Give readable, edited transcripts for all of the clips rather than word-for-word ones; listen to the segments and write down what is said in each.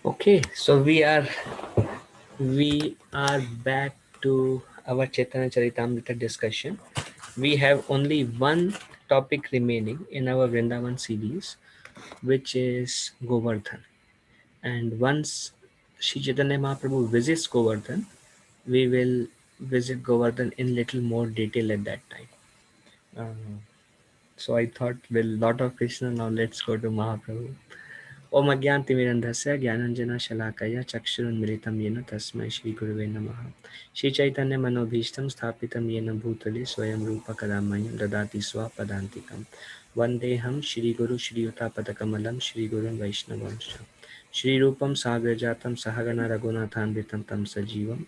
Okay, so we are back to our Chaitanya Charitamrita discussion. We have only one topic remaining in our Vrindavan series, which is Govardhan. And once Sri Chaitanya Mahaprabhu visits Govardhan, we will visit Govardhan in little more detail at that time. So I thought, with lot of Krishna, now let's go to Mahaprabhu. ओम अज्ञानतिमिरन्धस्य ज्ञानञ्जनशलाकया चक्षुरुन्मिलितं येन तस्मै श्रीगुरुवे नमः। श्रीचैतन्यमनोभीष्टं स्थापितं येन भूतले स्वयं रूप कदा मह्यं ददाति स्वपदान्तिकं। वन्देऽहं श्रीगुरु श्रीयुतापदकमलं श्रीगुरुं वैष्णवंश। श्रीरूपं साग्रजातं सहगण रघुनाथान्वितं तं सजीवं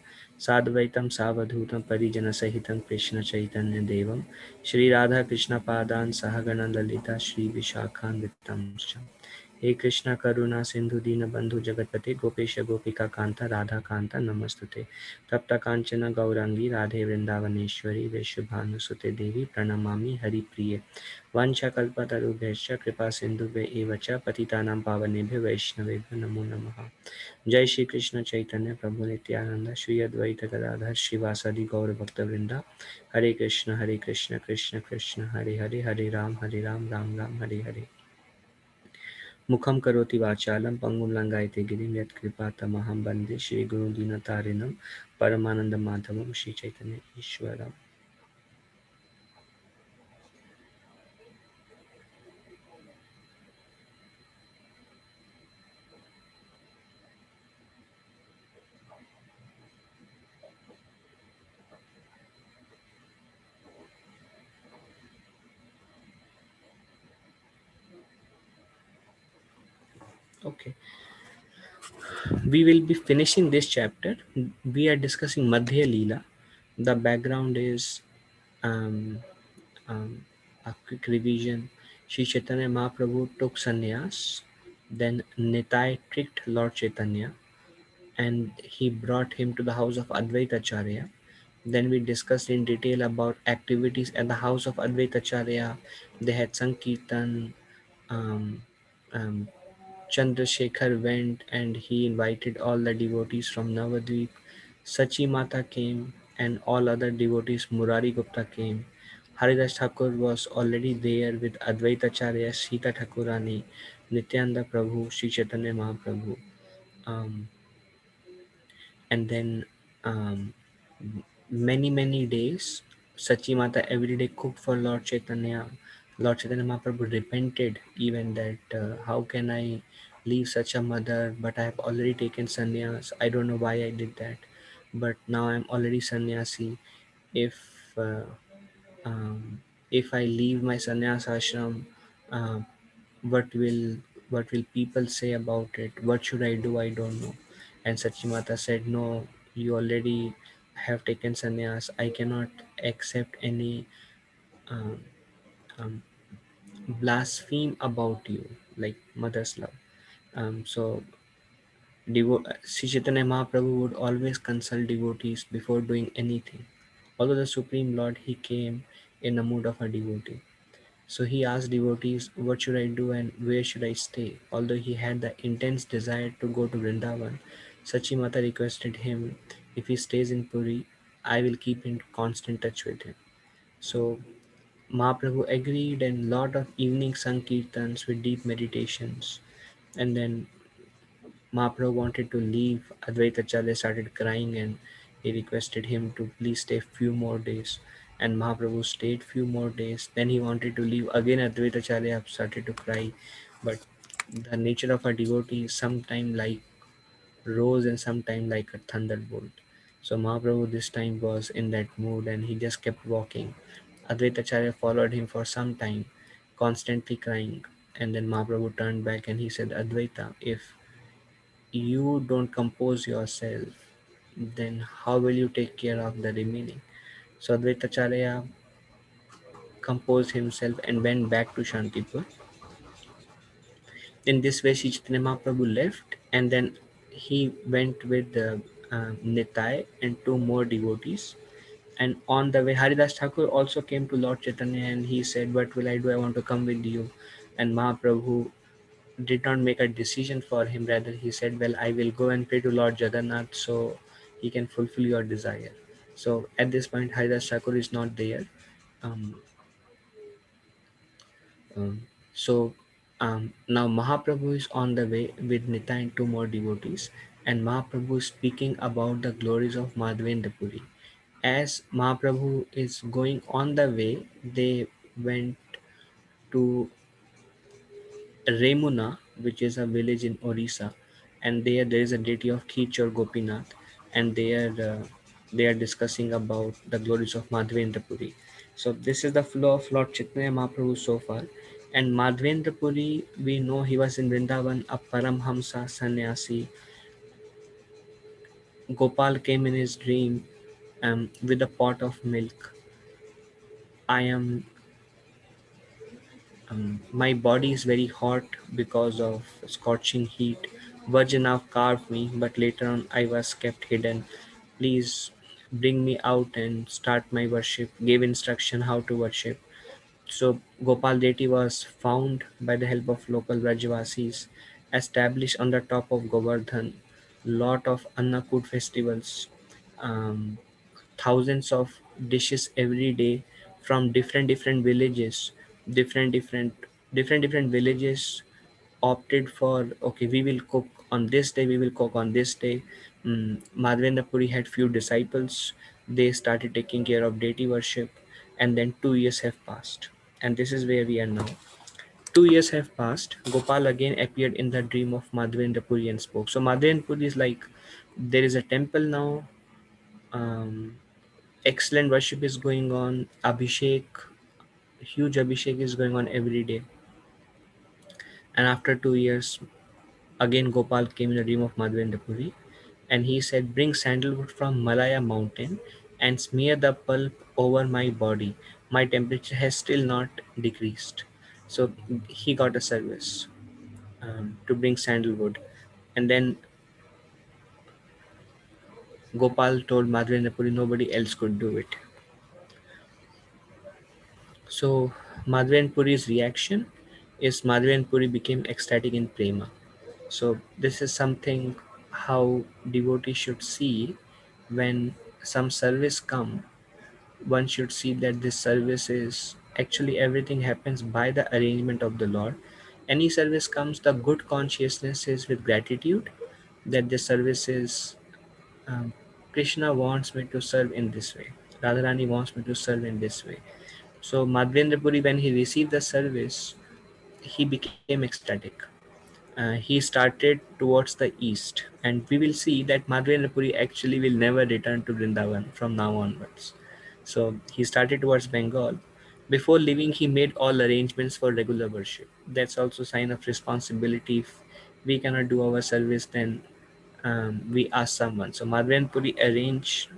साद्वैतं सावधूतं परिजनसहितं कृष्णचैतन्यदेवं श्रीराधाकृष्णपादान् सहगण ललिता श्रीविशाखान्वितं च हे कृष्णा करुणा सिंधु दीनबंधु जगतपते गोपेश गोपिका कांता राधा कांता नमस्तुते। तप्त कांचन गौरांगी राधे वृंदावनेश्वरी वृषभानुसुते देवी प्रणमामि हरिप्रिये। वंशकल्पतरुभ्यश्च कृपा सिंधुभ्य एव च पतितानां पावनेभ्यो वैष्णवेभ्यो नमो नमः। जय श्री कृष्ण चैतन्य प्रभु नित्यानंद श्री अद्वैत गदाधर श्रीवासादि गौर भक्तवृंदा। हरे कृष्ण कृष्ण कृष्ण हरे हरे, हरे राम राम राम हरे हरे। मुखं करोति वाचालं पंगुं लङ्घयते गिरिं यत्कृपातमहं वन्दे श्रीगुरुं दीनतारिणं परमानन्दमाधवं Sri Chaitanya ईश्वरम्। Okay, we will be finishing this chapter. We are discussing Madhya Leela. The background is um, um, a quick revision. Sri Chaitanya Mahaprabhu took sannyas, then Nitai tricked Lord Chaitanya and he brought him to the house of Advaita Acharya. Then we discussed in detail about activities at the house of Advaita Acharya. They had Sankirtan, um, um, Chandrasekhar went and he invited all the devotees from Navadvip. Sachi Mata came and all other devotees, Murari Gupta came. Haridas Thakur was already there with Advaita Acharya, Sita Thakurani, Nityananda Prabhu, Sri Chaitanya Mahaprabhu. Um, and then um, many days Sachi Mata every day cooked for Lord Chaitanya. Lord Chaitanya Mahaprabhu repented even that how can I leave such a mother, but I have already taken sannyas. I don't know why I did that, but now I'm already sannyasi. If uh, um, if I leave my sannyas ashram, uh, what will what will people say about it? What should I do? I don't know. And Sachimata said, no, you already have taken sannyas. I cannot accept any um, um, blaspheme about you, like mother's love. So Sri Chaitanya Mahaprabhu would always consult devotees before doing anything. Although the Supreme Lord, he came in the mood of a devotee. So he asked devotees, what should I do and where should I stay? Although he had the intense desire to go to Vrindavan, Sachimata requested him, if he stays in Puri, I will keep in constant touch with him. So Mahaprabhu agreed and lot of evening sankirtans with deep meditations. And then Mahaprabhu wanted to leave. Advaita Acharya started crying and he requested him to please stay few more days. And Mahaprabhu stayed few more days. Then he wanted to leave. Again Advaita Acharya started to cry. But the nature of a devotee is sometime like rose and sometime like a thunderbolt. So Mahaprabhu this time was in that mood and he just kept walking. Advaita Acharya followed him for some time, constantly crying. And then Mahaprabhu turned back and he said, Advaita, if you don't compose yourself, then how will you take care of the remaining? So Advaita Acharya composed himself and went back to Shantipur. In this way, Sri Chaitanya Mahaprabhu left and then he went with Nitai and two more devotees. And on the way, Haridas Thakur also came to Lord Chaitanya and he said, what will I do? I want to come with you. And Mahaprabhu did not make a decision for him. Rather, he said, well, I will go and pray to Lord Jagannath so he can fulfill your desire. So at this point, Haridas Thakur is not there. Um, so now Mahaprabhu is on the way with Nita and two more devotees, and Mahaprabhu is speaking about the glories of MadhavendraPuri. As Mahaprabhu is going on the way, they went to Remuna, which is a village in Orissa, and there is a deity of Khich or Gopinath, and they are discussing about the glories of Madhavendra Puri. So this is the flow of Lord Chaitanya Mahaprabhu so far. And Madhavendra Puri, we know he was in Vrindavan, a Paramhamsa sannyasi. Gopal came in his dream with a pot of milk. I am My body is very hot because of scorching heat. Virgin have carved me, but later on I was kept hidden. Please bring me out and start my worship. Gave instruction how to worship. So Gopal deity was found by the help of local Rajvasis, established on the top of Govardhan. Lot of Annakud festivals, um, thousands of dishes every day from different villages, different different different villages opted for, okay, we will cook on this day, we will cook on this day. Madhvendrapuri had few disciples. They started taking care of deity worship, and then 2 years have passed, and this is where we are now. 2 years have passed. Gopal again appeared in the dream of Madhvendrapuri and spoke. So Madhvendrapuri is like, there is a temple now. um, Excellent worship is going on. Abhishek, huge Abhishek is going on every day. And after 2 years, again Gopal came in a dream of Madhvendrapuri, and he said, "Bring sandalwood from Malaya mountain and smear the pulp over my body. My temperature has still not decreased." So he got a service to bring sandalwood. And then Gopal told Madhvendrapuri nobody else could do it. So Madhvendrapuri's reaction is Madhvendrapuri became ecstatic in prema. So this is something how devotee should see when some service come. One should see that this service is actually everything happens by the arrangement of the Lord. Any service comes, the good consciousness is with gratitude that this service is, um, Krishna wants me to serve in this way. Radharani wants me to serve in this way. So Madhvendrapuri, when he received the service, he became ecstatic. He started towards the east, and we will see that Madhvendrapuri actually will never return to Vrindavan from now onwards. So he started towards Bengal. Before leaving, he made all arrangements for regular worship. That's also sign of responsibility. If we cannot do our service, then we ask someone. So Madhvendrapuri arranged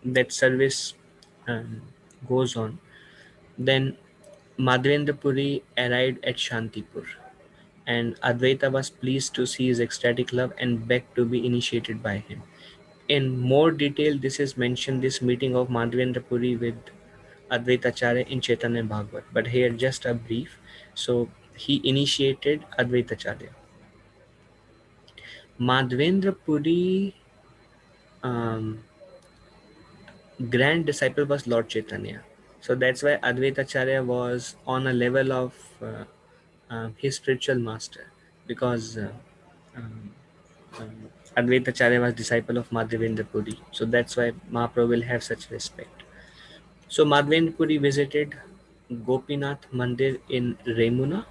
that service um, goes on. Then Madhvendrapuri arrived at Shantipur, and Advaita was pleased to see his ecstatic love and begged to be initiated by him. In more detail, this is mentioned, this meeting of Madhvendra Puri with Advaitacharya in Chaitanya Bhagavat. But here just a brief. So he initiated Advaitacharya. Madhvendra Puri um, grand disciple was Lord Chaitanya. So that's why Advaitacharya was on a level of his spiritual master, because um, um, Advaitacharya was disciple of Madhavendra Puri. So that's why Mahaprabhu will have such respect. So Madhavendra Puri visited Gopinath Mandir in Remuna.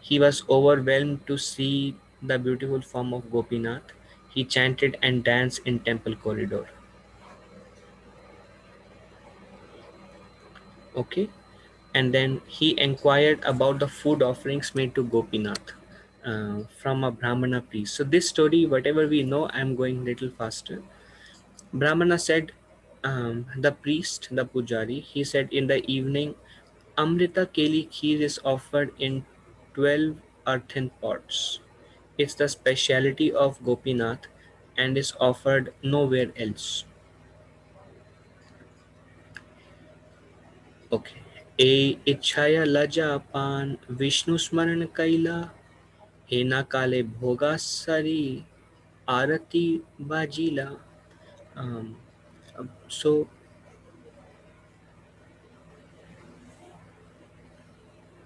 He was overwhelmed to see the beautiful form of Gopinath. He chanted and danced in temple corridor. Okay. And then he inquired about the food offerings made to Gopinath from a Brahmana priest. So this story, whatever we know, I am going little faster. Brahmana said, the priest, the pujari, he said, in the evening, Amrita Keli Kheer is offered in 12 earthen pots. It's the speciality of Gopinath and is offered nowhere else. Okay. A Ichhaya Laja Pan Vishnu Smaran Kaila Hena Kale Bhoga Sari Arati Bajila. Um, so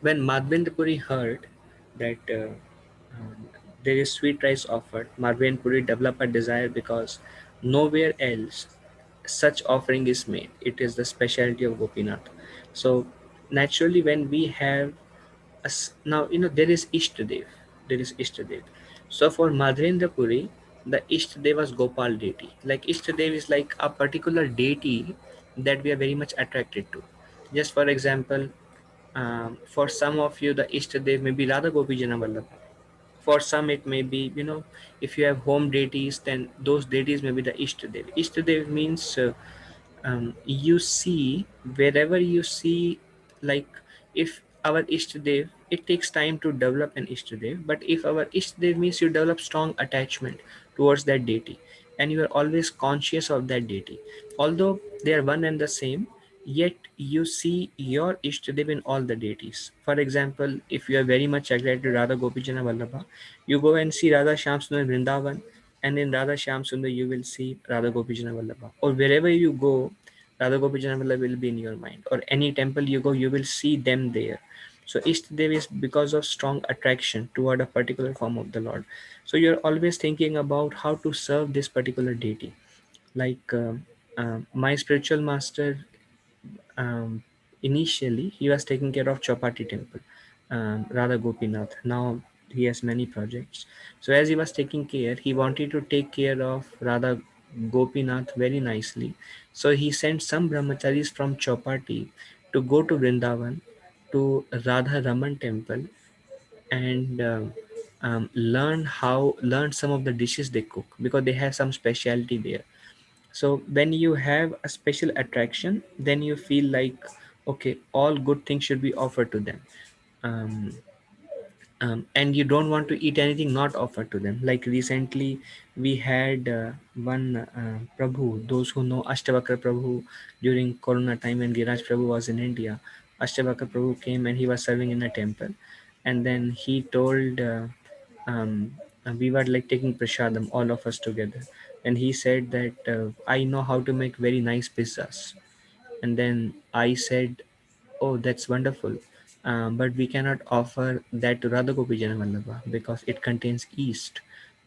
when Madhvendrapuri heard that um, there is sweet rice offered, Madhvendrapuri developed a desire because nowhere else such offering is made. It is the specialty of Gopinath. So naturally, when we have now, there is Ishtadev. There is Ishtadev. So for Madhvendrapuri, the Ishtadev was Gopal deity. Like Ishtadev is like a particular deity that we are very much attracted to. Just for example, for some of you, the Ishtadev may be Radha Gopi Jana Vallabha. For some, it may be, if you have home deities, then those deities may be the Ishtadev. Ishtadev means you see, wherever you see like if our Ishtadev, it takes time to develop an Ishtadev, but if our Ishtadev means you develop strong attachment towards that deity and you are always conscious of that deity, although they are one and the same, yet you see your Ishtadev in all the deities. For example, if you are very much attracted to Radha Gopijana Vallabha, you go and see Radha Shyam Sundar Vrindavan, and in Radha Shyam Sundar you will see Radha Gopijana Vallabha. Or wherever you go, Radha Gopijana Vallabha will be in your mind. Or any temple you go, you will see them there. So Ishtadev is because of strong attraction toward a particular form of the Lord. So you're always thinking about how to serve this particular deity. Like my spiritual master, um, initially he was taking care of Chapati temple, Radha Gopinath. Now he has many projects. So as he was taking care, he wanted to take care of Radha Gopinath very nicely. So he sent some brahmacharis from Chapati to go to Vrindavan to Radha Raman temple and learn some of the dishes they cook, because they have some specialty there. So when you have a special attraction, then you feel like, okay, all good things should be offered to them. um, and you don't want to eat anything not offered to them. Like recently we had one Prabhu, those who know Ashtavakra Prabhu, during Corona time when Giraj Prabhu was in India, Ashtavakra Prabhu came and he was serving in a temple, and then he told we were like taking prasadam, all of us together, and he said that I know how to make very nice pizzas. And then I said, "Oh, that's wonderful. But we cannot offer that to Radha Gopijana Vallabha because it contains yeast."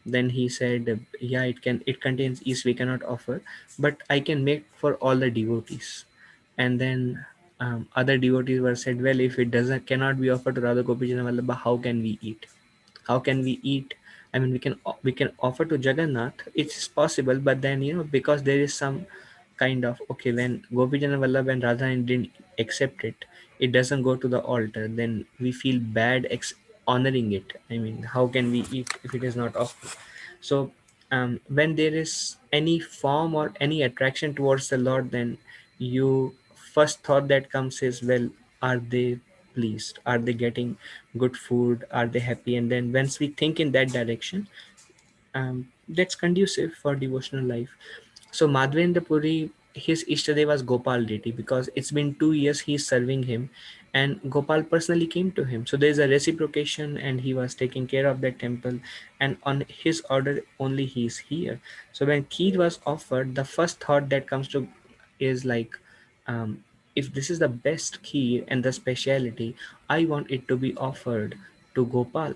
Then he said, "Yeah, it contains yeast. We cannot offer, but I can make for all the devotees." And then other devotees were said, "Well, if it doesn't cannot be offered to Radha Gopijana Vallabha, how can we eat? How can we eat? I mean, we can offer to Jagannath. It's possible, but then because there is some kind of, okay, when Gopijana Vallabh and Radharani didn't accept it, it doesn't go to the altar, then we feel bad honoring it. I mean, how can we eat if it is not offered? So when there is any form or any attraction towards the Lord, then you first thought that comes is, well, are they pleased? Are they getting good food? Are they happy? And then once we think in that direction, that's conducive for devotional life. So Madhvendrapuri, his Ishtadev was Gopal deity, because it's been 2 years he's serving him, and Gopal personally came to him. So there's a reciprocation, and he was taking care of that temple, and on his order only he's here. So when Kheer was offered, the first thought that comes to is like, um, if this is the best Kheer and the speciality, I want it to be offered to Gopal.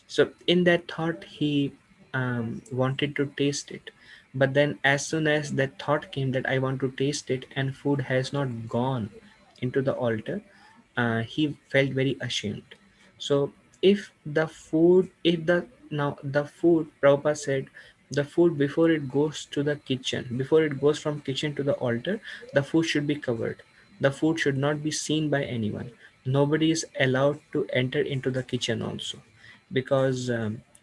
So in that thought, he wanted to taste it. But then, as soon as that thought came that I want to taste it, and food has not gone into the altar, he felt very ashamed. So, if the now the food, Prabhupada said, the food before it goes to the kitchen, before it goes from kitchen to the altar, the food should be covered. The food should not be seen by anyone. Nobody is allowed to enter into the kitchen also, because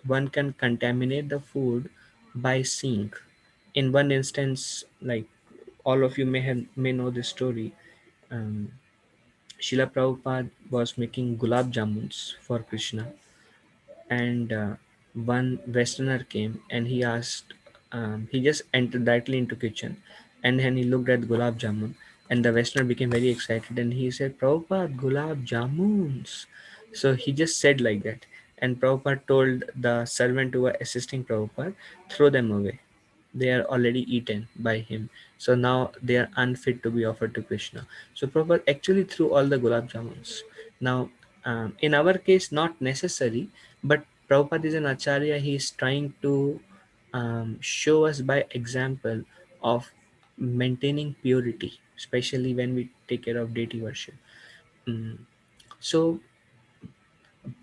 one can contaminate the food by seeing. In one instance, like all of you may know this story, um, Srila Prabhupada was making gulab jamuns for Krishna, and one Westerner came and he asked, he just entered directly into kitchen, and then he looked at gulab jamun, and the Westerner became very excited and he said, "Prabhupada, gulab jamuns." So he just said like that, and Prabhupada told the servant who were assisting Prabhupada, "Throw them away. They are already eaten by him. So now they are unfit to be offered to Krishna." So Prabhupada actually threw all the gulab jamuns. Now, in our case, not necessary, but Prabhupada is an acharya. He is trying to show us by example of maintaining purity, especially when we take care of deity worship. Mm. So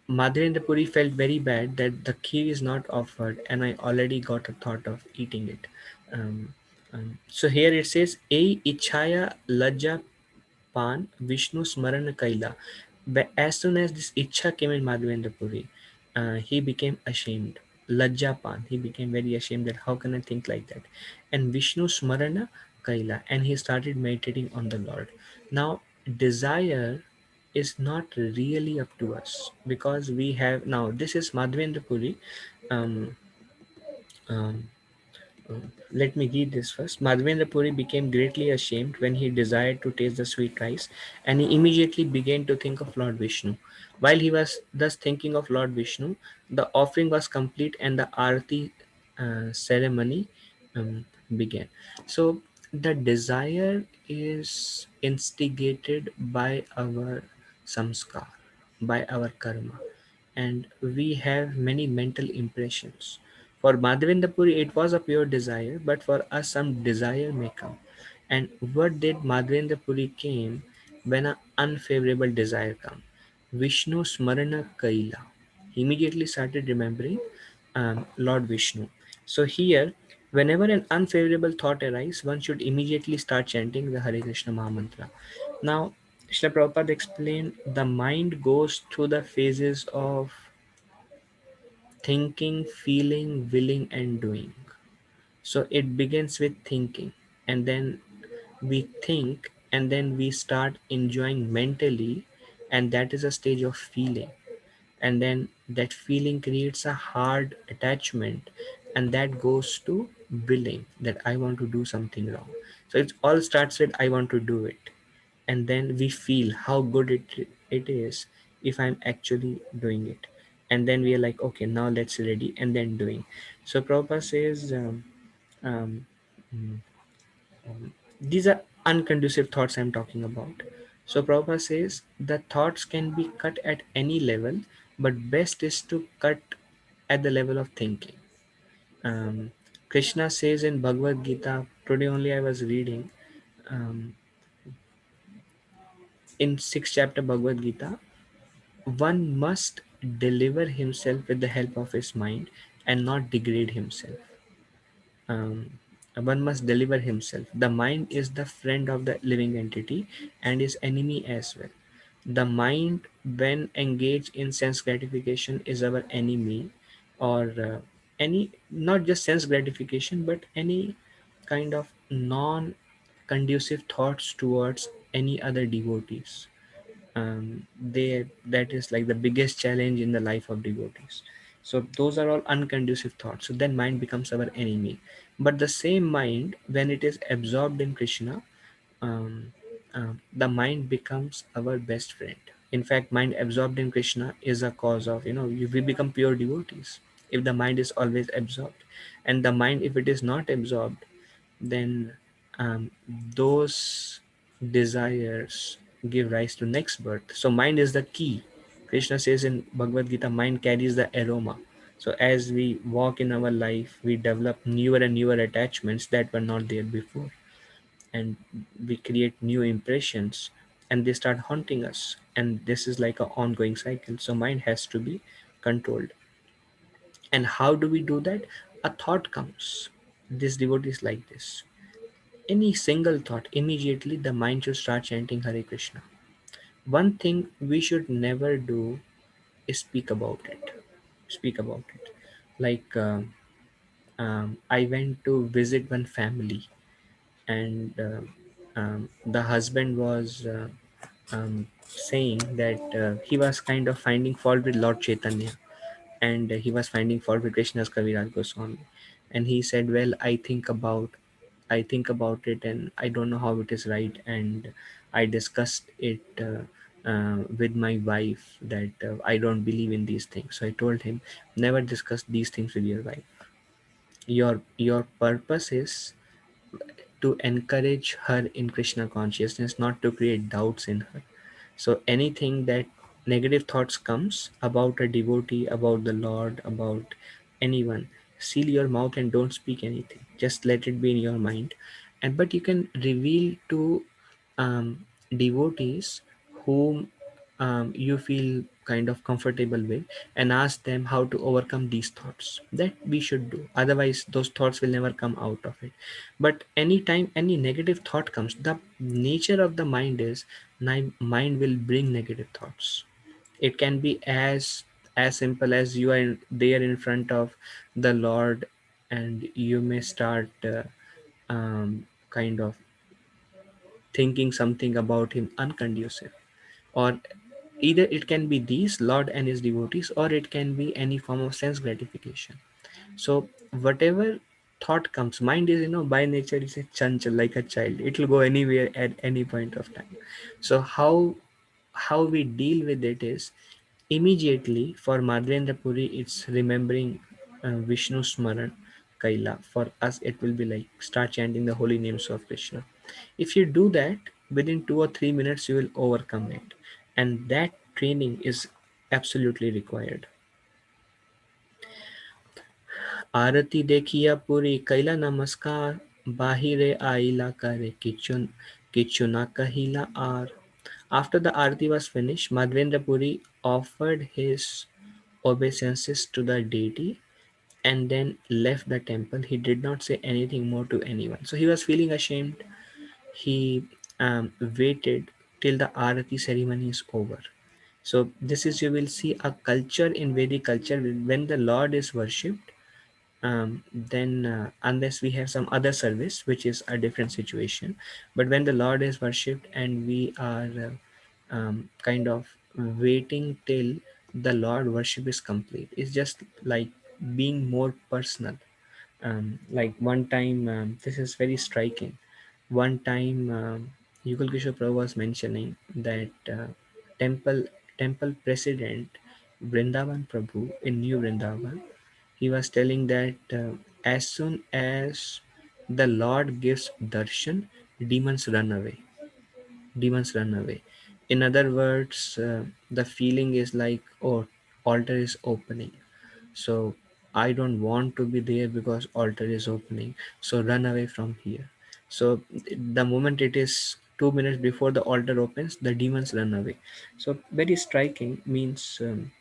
Madhya Puri felt very bad that the kheer is not offered, and I already got a thought of eating it. Um, so here it says, "A ichaya lajja pan Vishnu smarana kaila." But as soon as this ichha came in Madhavendra Puri, he became ashamed. Lajja pan, he became very ashamed that how can I think like that? And Vishnu smarana kaila, and he started meditating on the Lord. Now, desire is not really up to us, because we have now, this is Madhvendrapuri. um, um, Let me read this first. Madhavendra Puri became greatly ashamed when he desired to taste the sweet rice, and he immediately began to think of Lord Vishnu. While he was thus thinking of Lord Vishnu, the offering was complete and the Arati ceremony began. So, the desire is instigated by our samskar, by our karma, and we have many mental impressions. For Madhavendra Puri, it was a pure desire, but for us, some desire may come. And what did Madhavendra Puri came when an unfavorable desire come? Vishnu Smarana Kaila. He immediately started remembering Lord Vishnu. So here, whenever an unfavorable thought arises, one should immediately start chanting the Hare Krishna Mahamantra. Now, Srila Prabhupada explained the mind goes through the phases of thinking, feeling, willing, and doing. So it begins with thinking, and then we think, and then we start enjoying mentally, and that is a stage of feeling. And then that feeling creates a hard attachment, and that goes to willing, that I want to do something wrong. So it all starts with I want to do it, and then we feel how good it is if I'm actually doing it, and then we are like, okay, now let's ready, and then doing. So Prabhupada says, um, mm, these are unconducive thoughts I'm talking about. So Prabhupada says the thoughts can be cut at any level, but best is to cut at the level of thinking. um, Krishna says in Bhagavad Gita, today only I was reading, um, in 6th chapter Bhagavad Gita, one must deliver himself with the help of his mind and not degrade himself. Um, one must deliver himself. The mind is the friend of the living entity and his enemy as well. The mind, when engaged in sense gratification, is our enemy, or any, not just sense gratification, but any kind of non conducive thoughts towards any other devotees. They, that is like the biggest challenge in the life of devotees. So those are all unconducive thoughts, so then mind becomes our enemy. But the same mind, when it is absorbed in Krishna, um, the mind becomes our best friend. In fact, mind absorbed in Krishna is a cause of, we become pure devotees if the mind is always absorbed. And the mind, if it is not absorbed, then those desires give rise to next birth. So mind is the key. Krishna says in Bhagavad Gita, mind carries the aroma. So as we walk in our life, we develop newer and newer attachments that were not there before, and we create new impressions, and they start haunting us, and this is like an ongoing cycle. So mind has to be controlled. And how do we do that? A thought comes. This devotee is like this. Any single thought, immediately the mind should start chanting Hare Krishna. One thing we should never do is speak about it. Speak about it. Like, I went to visit one family, and the husband was saying that he was kind of finding fault with Lord Chaitanya, and he was finding fault with Krishna's Kaviraj Goswami. And he said, well, I think about it, and I don't know how it is right, and I discussed it with my wife that I don't believe in these things. So I told him, never discuss these things with your wife. Your purpose is to encourage her in Krishna consciousness, not to create doubts in her. So anything that negative thoughts comes about a devotee, about the Lord, about anyone, seal your mouth and don't speak anything. Just let it be in your mind. And but you can reveal to devotees whom you feel kind of comfortable with, and ask them how to overcome these thoughts. That we should do. Otherwise, those thoughts will never come out of it. But anytime any negative thought comes, the nature of the mind is, mind will bring negative thoughts. It can be as simple as you are there in front of the Lord, and you may start kind of thinking something about him unconducive, or Either it can be these, Lord and his devotees, or it can be any form of sense gratification. So whatever thought comes, mind is, by nature is a chanchal, like a child. It will go anywhere at any point of time. So how we deal with it is, immediately for Madhavendra Puri, it's remembering Vishnu Smaran Kaila. For us, it will be like start chanting the holy names of Krishna. If you do that, within 2 or 3 minutes, you will overcome it. And that training is absolutely required. आरती देखिया पूरी कैला नमस्कार बाहिरे आइला करे किचु na kahila ar. After the arati was finished, Madhavendra Puri offered his obeisances to the deity and then left the temple. He did not say anything more to anyone. So he was feeling ashamed. He waited till the arati ceremony is over. So this is, you will see a culture in Vedic culture, when the Lord is worshipped, then unless we have some other service, which is a different situation, but when the Lord is worshipped and we are kind of waiting till the Lord worship is complete, it's just like being more personal. Like one time, this is very striking. One time, Yugal Kishore Prabhu was mentioning that temple temple president Vrindavan Prabhu in New Vrindavan, he was telling that as soon as the Lord gives darshan, demons run away. Demons run away. In other words, the feeling is like, oh, altar is opening. So I don't want to be there because altar is opening. So run away from here. So the moment it is 2 minutes before the altar opens, the demons run away. So very striking, means um,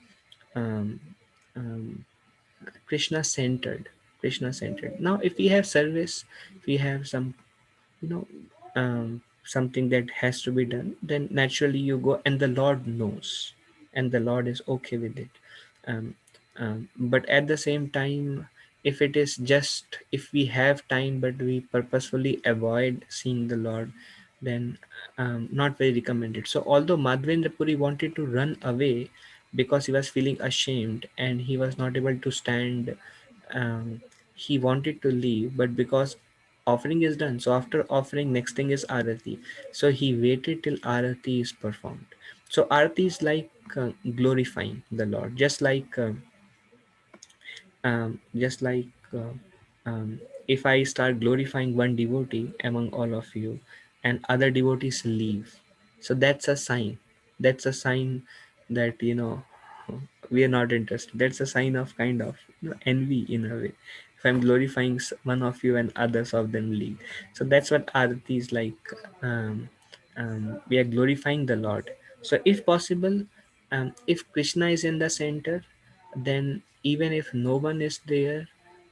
um, Krishna centered. Krishna centered. Now if we have service, if we have some, you know something that has to be done, then naturally you go, and the Lord knows, and the Lord is okay with it. um, but at the same time, if it is just, if we have time but we purposefully avoid seeing the Lord, then not very recommended. So although Madhavendra Puri wanted to run away because he was feeling ashamed and he was not able to stand, um, he wanted to leave, but because offering is done, so after offering, next thing is arati. So he waited till arati is performed. So arati is like glorifying the Lord, just like if I start glorifying one devotee among all of you and other devotees leave, so that's a sign. That's a sign that, we are not interested. That's a sign of kind of, envy in a way. If I'm glorifying one of you and others of them leave, so that's what arati is like. um, we are glorifying the Lord. So if possible, if Krishna is in the center, then even if no one is there,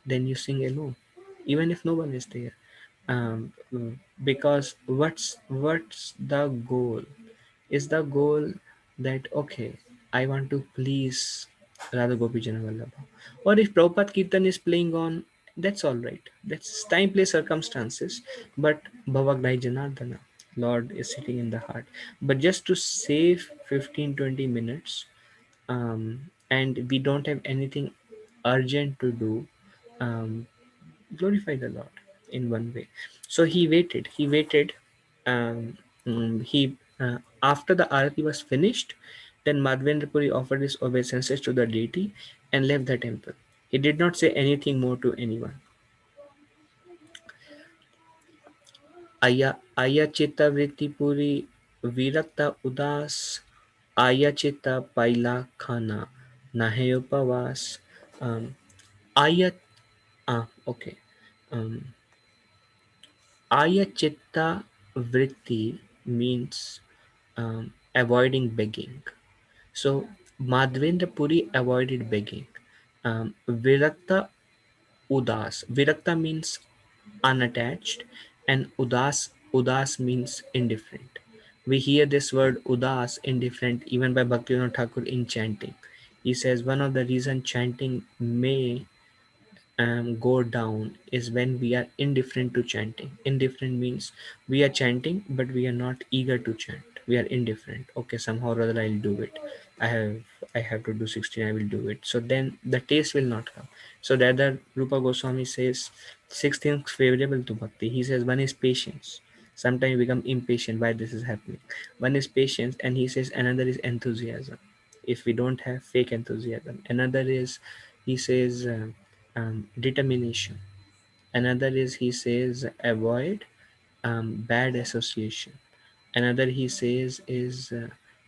then you sing alone, even if no one is there. Because what's the goal? Is the goal that, okay, I want to please Radha Gopi Jana Vallabha, or if Prabhupada Kirtan is playing on, that's all right. That's time, place, circumstances. But Bhavagdai Janardana, Lord is sitting in the heart. But just to save 15-20 minutes, and we don't have anything urgent to do, um, glorify the Lord in one way. So he waited. He After the arati was finished, then Madhavendra Puri offered his obeisances to the deity and left the temple. He did not say anything more to anyone. Aya chitta vritti puri virakta udas aya chitta paila khana nahe upavas. um, aya okay. um, Aya chitta vritti means avoiding begging. So Madhavendra Puri avoided begging. Virakta udas. Virakta means unattached, and udas means indifferent. We hear this word udas, indifferent, even by Bhaktivinoda Thakur in chanting. He says one of the reasons chanting may go down is when we are indifferent to chanting. Indifferent means we are chanting but we are not eager to chant. We are indifferent. Okay, somehow or other I'll do it. I have I have to do 16, I will do it. So then the taste will not come. So the other Rupa Goswami says six things favorable to bhakti. He says one is patience. Sometimes you become impatient why this is happening. One is patience, and he says another is enthusiasm. If we don't have fake enthusiasm, another is, he says, determination. Another is, he says, avoid bad association. Another, he says, is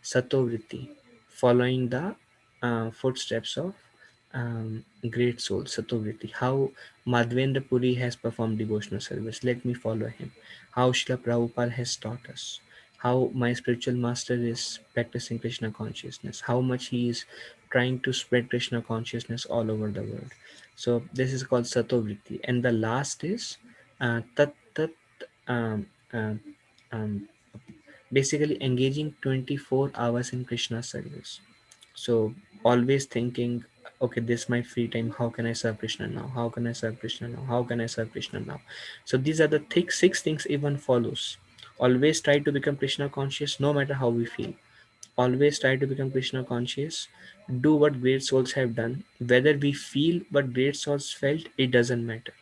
satovritti, following the footsteps of great soul, satovritti. How Madhvendrapuri has performed devotional service, let me follow him. How Srila Prabhupada has taught us. How my spiritual master is practicing Krishna consciousness. How much he is trying to spread Krishna consciousness all over the world. So this is called satovritti. And the last is tat tat, um, um, um, basically engaging 24 hours in Krishna service. So always thinking, okay, this is my free time. How can I serve Krishna now? How can I serve Krishna now? How can I serve Krishna now? So these are the six things even follows. Always try to become Krishna conscious no matter how we feel. Always try to become Krishna conscious. Do what great souls have done. Whether we feel what great souls felt, it doesn't matter.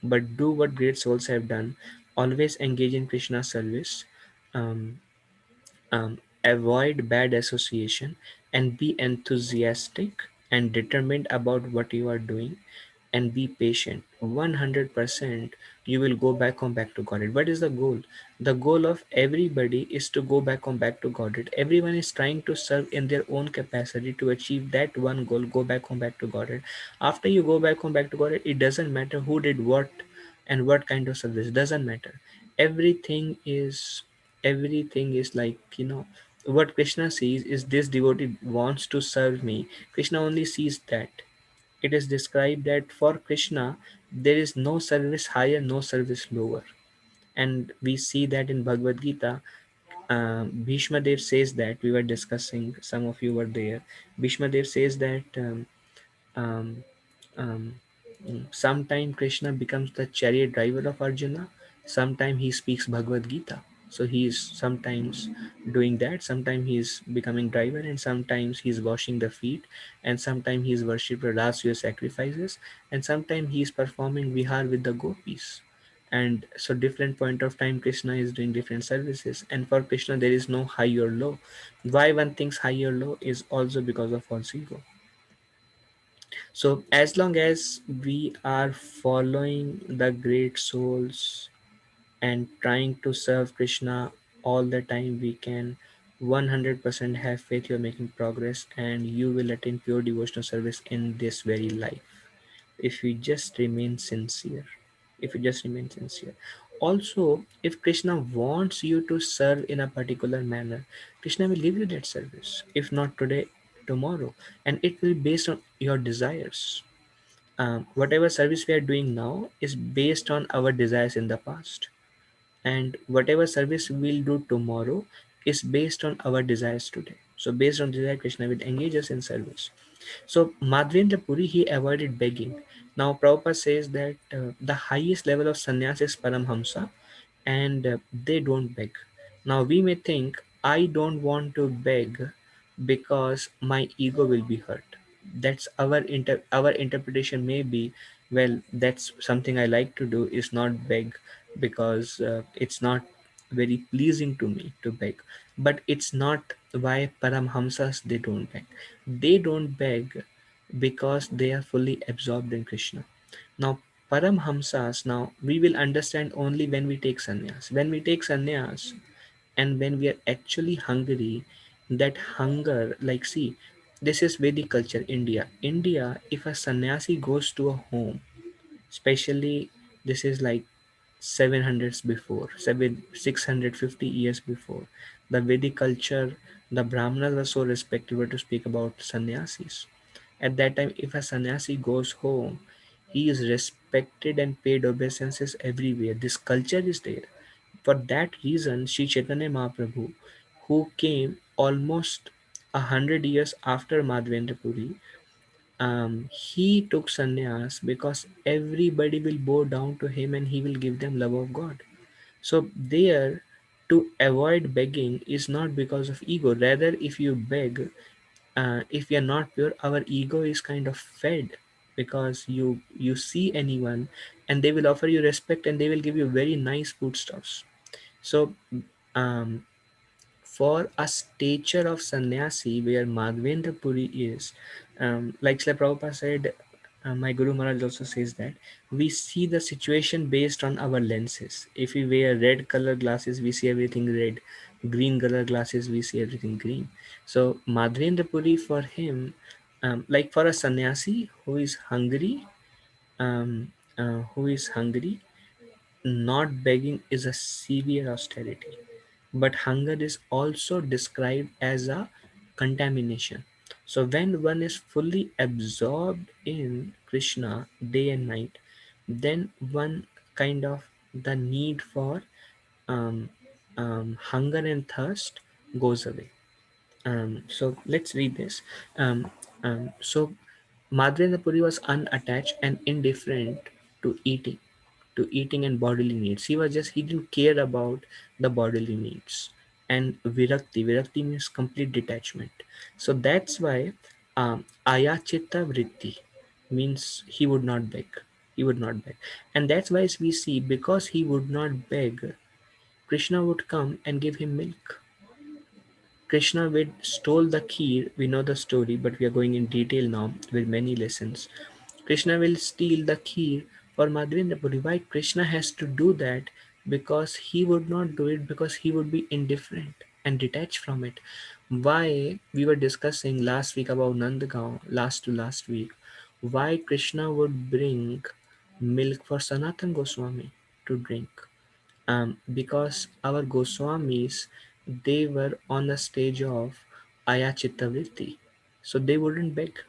But do what great souls have done. Always engage in Krishna service. Um, Avoid bad association, and be enthusiastic and determined about what you are doing, and be patient. 100% you will go back home, back to Godhead. What is the goal? The goal of everybody is to go back home, back to Godhead. Everyone is trying to serve in their own capacity to achieve that one goal, go back home, back to Godhead. After you go back home, back to Godhead, it doesn't matter who did what and what kind of service, doesn't matter. everything is everything is like, what Krishna sees is, this devotee wants to serve me. Krishna only sees that. It is described that for Krishna there is no service higher, no service lower. And we see that in Bhagavad Gita. Bhishma Dev says that, we were discussing, some of you were there. Bhishma Dev says that um, um, sometime Krishna becomes the chariot driver of Arjuna, sometime he speaks Bhagavad Gita. So he is sometimes doing that, sometimes he is becoming driver, and sometimes he is washing the feet, and sometimes he is worshipped Rasya sacrifices, and sometimes he is performing vihar with the gopis. And so different point of time Krishna is doing different services, and for Krishna there is no high or low. Why one thinks high or low is also because of false ego. So as long as we are following the great souls and trying to serve Krishna all the time, we can 100% have faith you're making progress, and you will attain pure devotional service in this very life, if you just remain sincere. If you just remain sincere. Also, if Krishna wants you to serve in a particular manner, Krishna will give you that service. If not today, tomorrow. And it will be based on your desires. Whatever service we are doing now is based on our desires in the past, and whatever service we'll do tomorrow is based on our desires today. So based on desire, Krishna will engage us in service. So Madhavendra Puri, he avoided begging. Now Prabhupada says that the highest level of sannyas is Paramhamsa, and they don't beg. Now we may think, I don't want to beg because my ego will be hurt. That's our interpretation may be, well, that's something I like to do, is not beg because it's not very pleasing to me to beg. But it's not why Paramhamsas they don't beg. They don't beg because they are fully absorbed in Krishna. Now, Paramhamsas, now we will understand only when we take sannyas. When we take sannyas and when we are actually hungry, that hunger, like, see, this is Vedic culture, India. India, if a sannyasi goes to a home, especially this is like 700s before, 650 years before, the Vedic culture, the Brahmanas were so respected to speak about sannyasis. At that time, if a sannyasi goes home, he is respected and paid obeisances everywhere. This culture is there. For that reason, Sri Chaitanya Mahaprabhu, who came almost 100 years after Madhavendra Puri, he took sannyas because everybody will bow down to him and he will give them love of God. So there, to avoid begging is not because of ego. Rather, if you beg, if we are not pure, our ego is kind of fed, because you see anyone and they will offer you respect and they will give you very nice foodstuffs. So um, for a stature of sannyasi where Madhvendrapuri is, like Srila Prabhupada said, my Guru Maharaj also says that we see the situation based on our lenses. If we wear red color glasses, we see everything red. Green color glasses, we see everything green. So Madhvendrapuri for him, like for a sannyasi who is hungry, not begging is a severe austerity. But hunger is also described as a contamination. So when one is fully absorbed in Krishna day and night, then one kind of the need for um, hunger and thirst goes away. So let's read this. Um, so Madhvendra Puri was unattached and indifferent to eating, and bodily needs. He didn't care about the bodily needs. And virakti means complete detachment. So that's why ayachitta vritti means he would not beg. He would not beg. And that's why we see, because he would not beg, Krishna would come and give him milk. Krishna would stole the kheer. We know the story, but we are going in detail now with many lessons. Krishna will steal the kheer for Madhavendra Puri. Why Krishna has to do that? Because he would not do it, because he would be indifferent and detached from it. Why we were discussing last week about Nandagaon, last to last week, why Krishna would bring milk for Sanatan Goswami to drink. Because our Goswamis, they were on the stage of Ayachittavritti, so they wouldn't beg.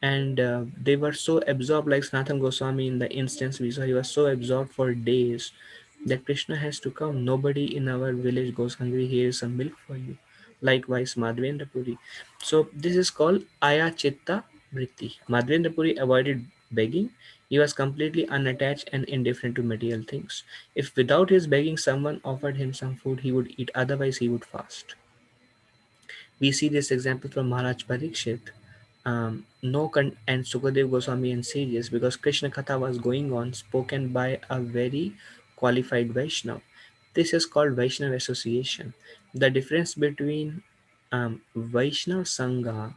And they were so absorbed, like Sanatan Goswami in the instance we saw, he was so absorbed for days that Krishna has to come. Nobody in our village goes hungry, here is some milk for you. Likewise, Madhvendra Puri. So this is called Ayachitta Vritti. Madhvendra Puri avoided begging. He was completely unattached and indifferent to material things. If without his begging someone offered him some food, he would eat, otherwise he would fast. We see this example from Maharaj Parikshit. And Sukadev Goswami and sages, because Krishna Katha was going on, spoken by a very qualified Vaishnav. This is called Vaishnav association. The difference between Vaishnav Sangha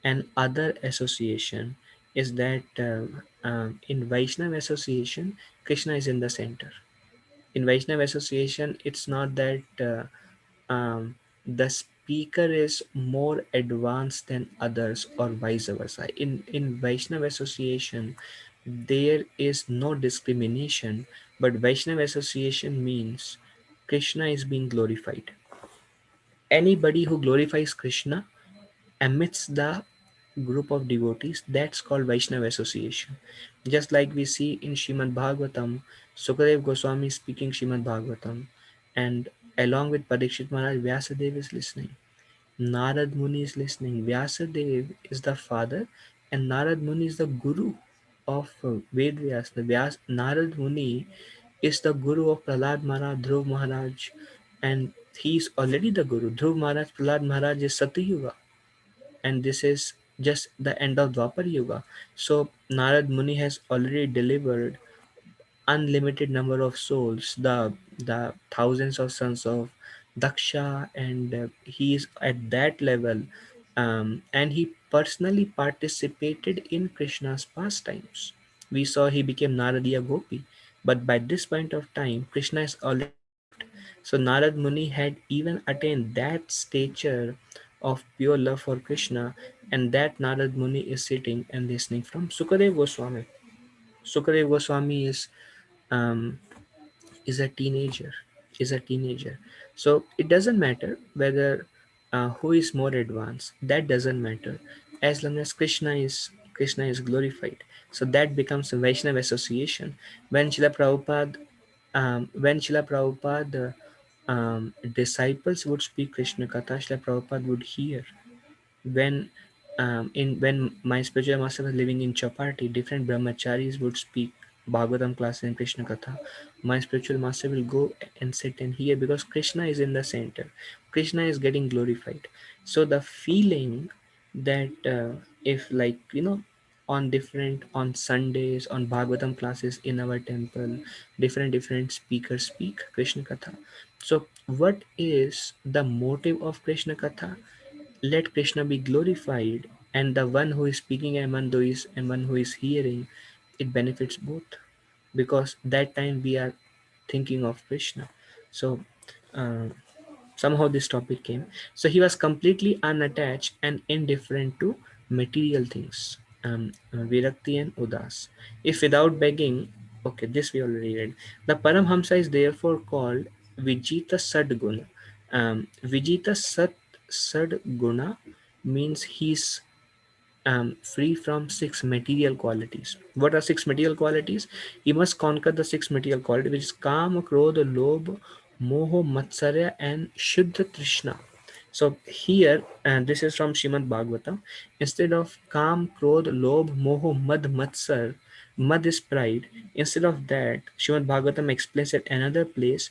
and other association is that in Vaishnav association, Krishna is in the center. In Vaishnav association, it's not that the speaker is more advanced than others or vice versa. In Vaishnav association, there is no discrimination, but Vaishnav association means Krishna is being glorified. Anybody who glorifies Krishna amidst the group of devotees, that's called Vaishnav association. Just like we see in Shrimad Bhagavatam, Sukadev Goswami speaking Shrimad Bhagavatam, and along with Parikshit Maharaj, Vyasadeva is listening. Narad Muni is listening. Vyasadeva is the father, and Narad Muni is the guru of Ved Vyas. Narad Muni is the guru of Prahlad Maharaj, Dhruv Maharaj, and he is already the guru. Dhruv Maharaj, Prahlad Maharaj is Satyuga, and this is just the end of Dwapar Yuga. So Narad Muni has already delivered unlimited number of souls, the thousands of sons of Daksha, and he is at that level, and he personally participated in Krishna's pastimes. We saw he became Naradiya Gopi, but by this point of time, Krishna is already left. So Narad Muni had even attained that stature of pure love for Krishna, and that Narad Muni is sitting and listening from Sukadev Goswami. Sukadev Goswami um, is a teenager, so it doesn't matter whether who is more advanced. That doesn't matter, as long as Krishna is glorified. So that becomes a Vaishnav association. When Srila Prabhupada disciples would speak Krishna Katha, Srila Prabhupada would hear. When my spiritual master was living in Chapati, different brahmacharis would speak Bhagavatam class and Krishna Katha, my spiritual master will go and sit and hear, because Krishna is in the center. Krishna is getting glorified. So the feeling that if, like, on Sundays, on Bhagavatam classes in our temple, different speakers speak Krishna Katha. So what is the motive of Krishna Katha? Let Krishna be glorified, and the one who is speaking and one who is hearing, it benefits both, because that time we are thinking of Krishna. So uh, somehow this topic came. So he was completely unattached and indifferent to material things. Virakti and Udas. If without begging, okay, this we already read. The Paramhamsa is therefore called Vijita Sadguna. Vijita Sadguna means he's free from six material qualities. What are six material qualities? He must conquer the six material qualities, which is Kama, Krodha, Lobha, Moho, Matsarya, and Shuddha Trishna. So here, and this is from Shrimad Bhagavatam, instead of Kam, Krodh, Lobh, Moho, Mad, Matsar, Mad is pride. Instead of that, Shrimad Bhagavatam explains at another place,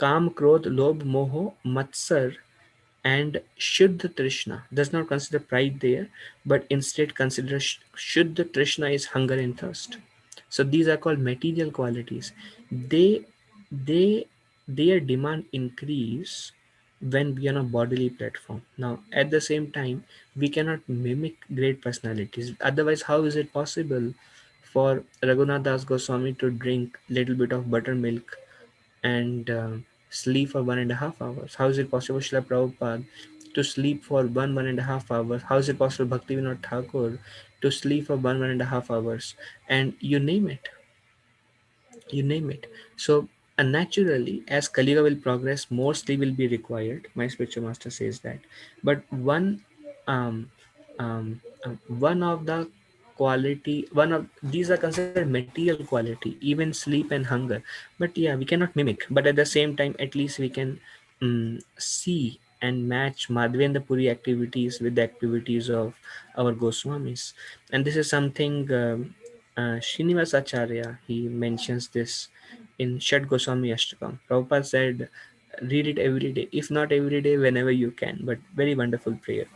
Kam, Krodh, Lobh, Moho, Matsar, and Shuddha Trishna does not consider pride there, but instead considers Shuddha Trishna is hunger and thirst. So these are called material qualities. They they their demand increase when we are on a bodily platform. Now at the same time, we cannot mimic great personalities. Otherwise, how is it possible for Raghunath Das Goswami to drink little bit of buttermilk and sleep for 1.5 hours? How is it possible, Srila Prabhupada, to sleep for one and a half hours? How is it possible, Bhaktivinoda Thakur, to sleep for one and a half hours? And you name it. So, naturally, as Kali Yuga will progress, more sleep will be required. My spiritual master says that. But one of the one of these are considered material quality, even sleep and hunger. But yeah, we cannot mimic. But at the same time, at least we can see and match Madhvendrapuri activities with the activities of our Goswamis. And this is something. Srinivasacharya, he mentions this in Shad Goswami Ashtakam. Prabhupada said, read it every day, if not every day, whenever you can. But very wonderful prayer.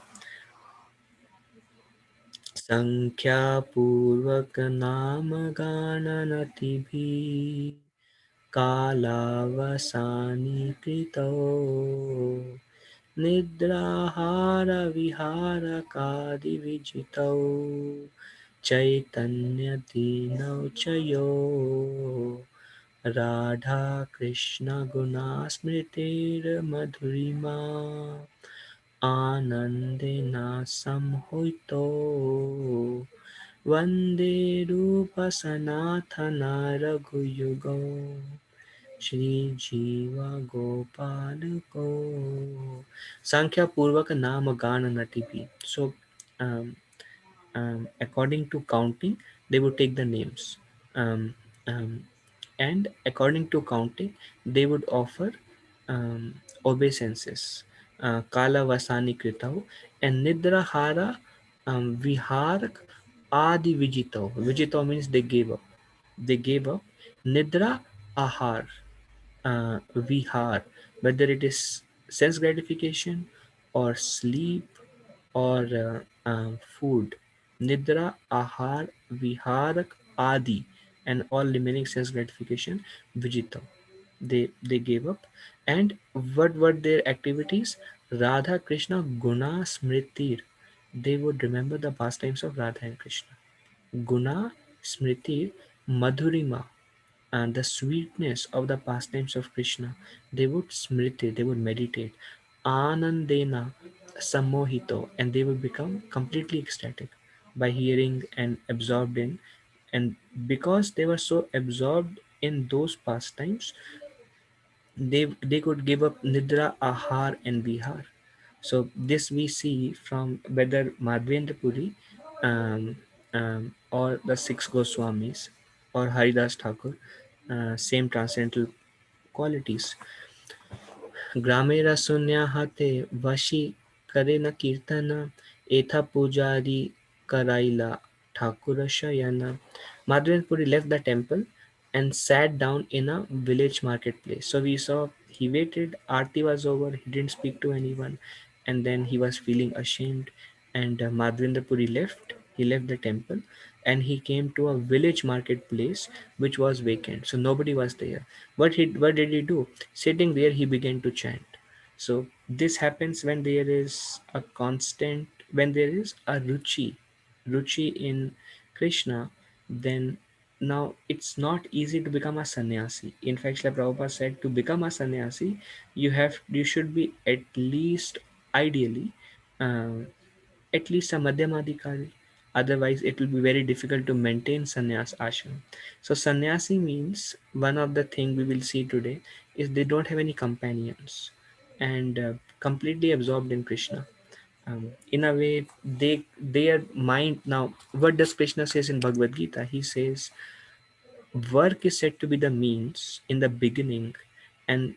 संख्यापूर्वक नाम गाननतिभि कालावसानी कृतौ निद्राहार विहारकादि विजितौ चैतन्य दीनौ च यो राधा कृष्ण गुणा स्मृतिर्मधुरिमा आनंदेन संहुतो वंदे रूप सनातन रघुयुगो श्री जीवा गोपाल को संख्या पूर्वक नाम गान नटिपी. So um, according to counting, they would take the names, um, um, and according to counting, they would offer obeisances. Kala vasani kritau and nidra hara viharak adi vijitau. Vijitau means they gave up. They gave up. Nidra ahar, vihar, whether it is sense gratification or sleep or food. Nidra, ahar, viharak, adi, and all remaining sense gratification, vijita. They gave up. And what were their activities? Radha Krishna Guna Smritir. They would remember the pastimes of Radha and Krishna. Guna Smriti Madhurima, and the sweetness of the pastimes of Krishna. They would smriti, they would meditate. Anandena Samohito, and they would become completely ecstatic by hearing and absorbed in. And because they were so absorbed in those pastimes, they could give up Nidra, Ahar, and Vihar. So this we see from whether Madhvendrapuri or the six Goswamis or Haridas Thakur, same transcendental qualities. ग्रामेर शून्याहते वशी करे न कीर्तन एथा पुजारी कराila Thakur Shayana. Madhvendrapuri left the temple and sat down in a village marketplace. So we saw he waited, Aarti was over, he didn't speak to anyone, and then he was feeling ashamed. And Madhvendrapuri left. He left the temple and he came to a village marketplace which was vacant. So nobody was there. What did he do? Sitting there, he began to chant. So this happens when there is a constant, when there is a ruchi in Krishna, then now it's not easy to become a sannyasi. In fact, Srila Prabhupada said to become a sannyasi, you should be at least ideally um, at least a madhyamadikari. Otherwise, it will be very difficult to maintain sannyas ashram. So sannyasi means one of the thing we will see today is they don't have any companions and completely absorbed in Krishna. In a way, their mind now. What does Krishna says in Bhagavad Gita? He says work is said to be the means in the beginning, and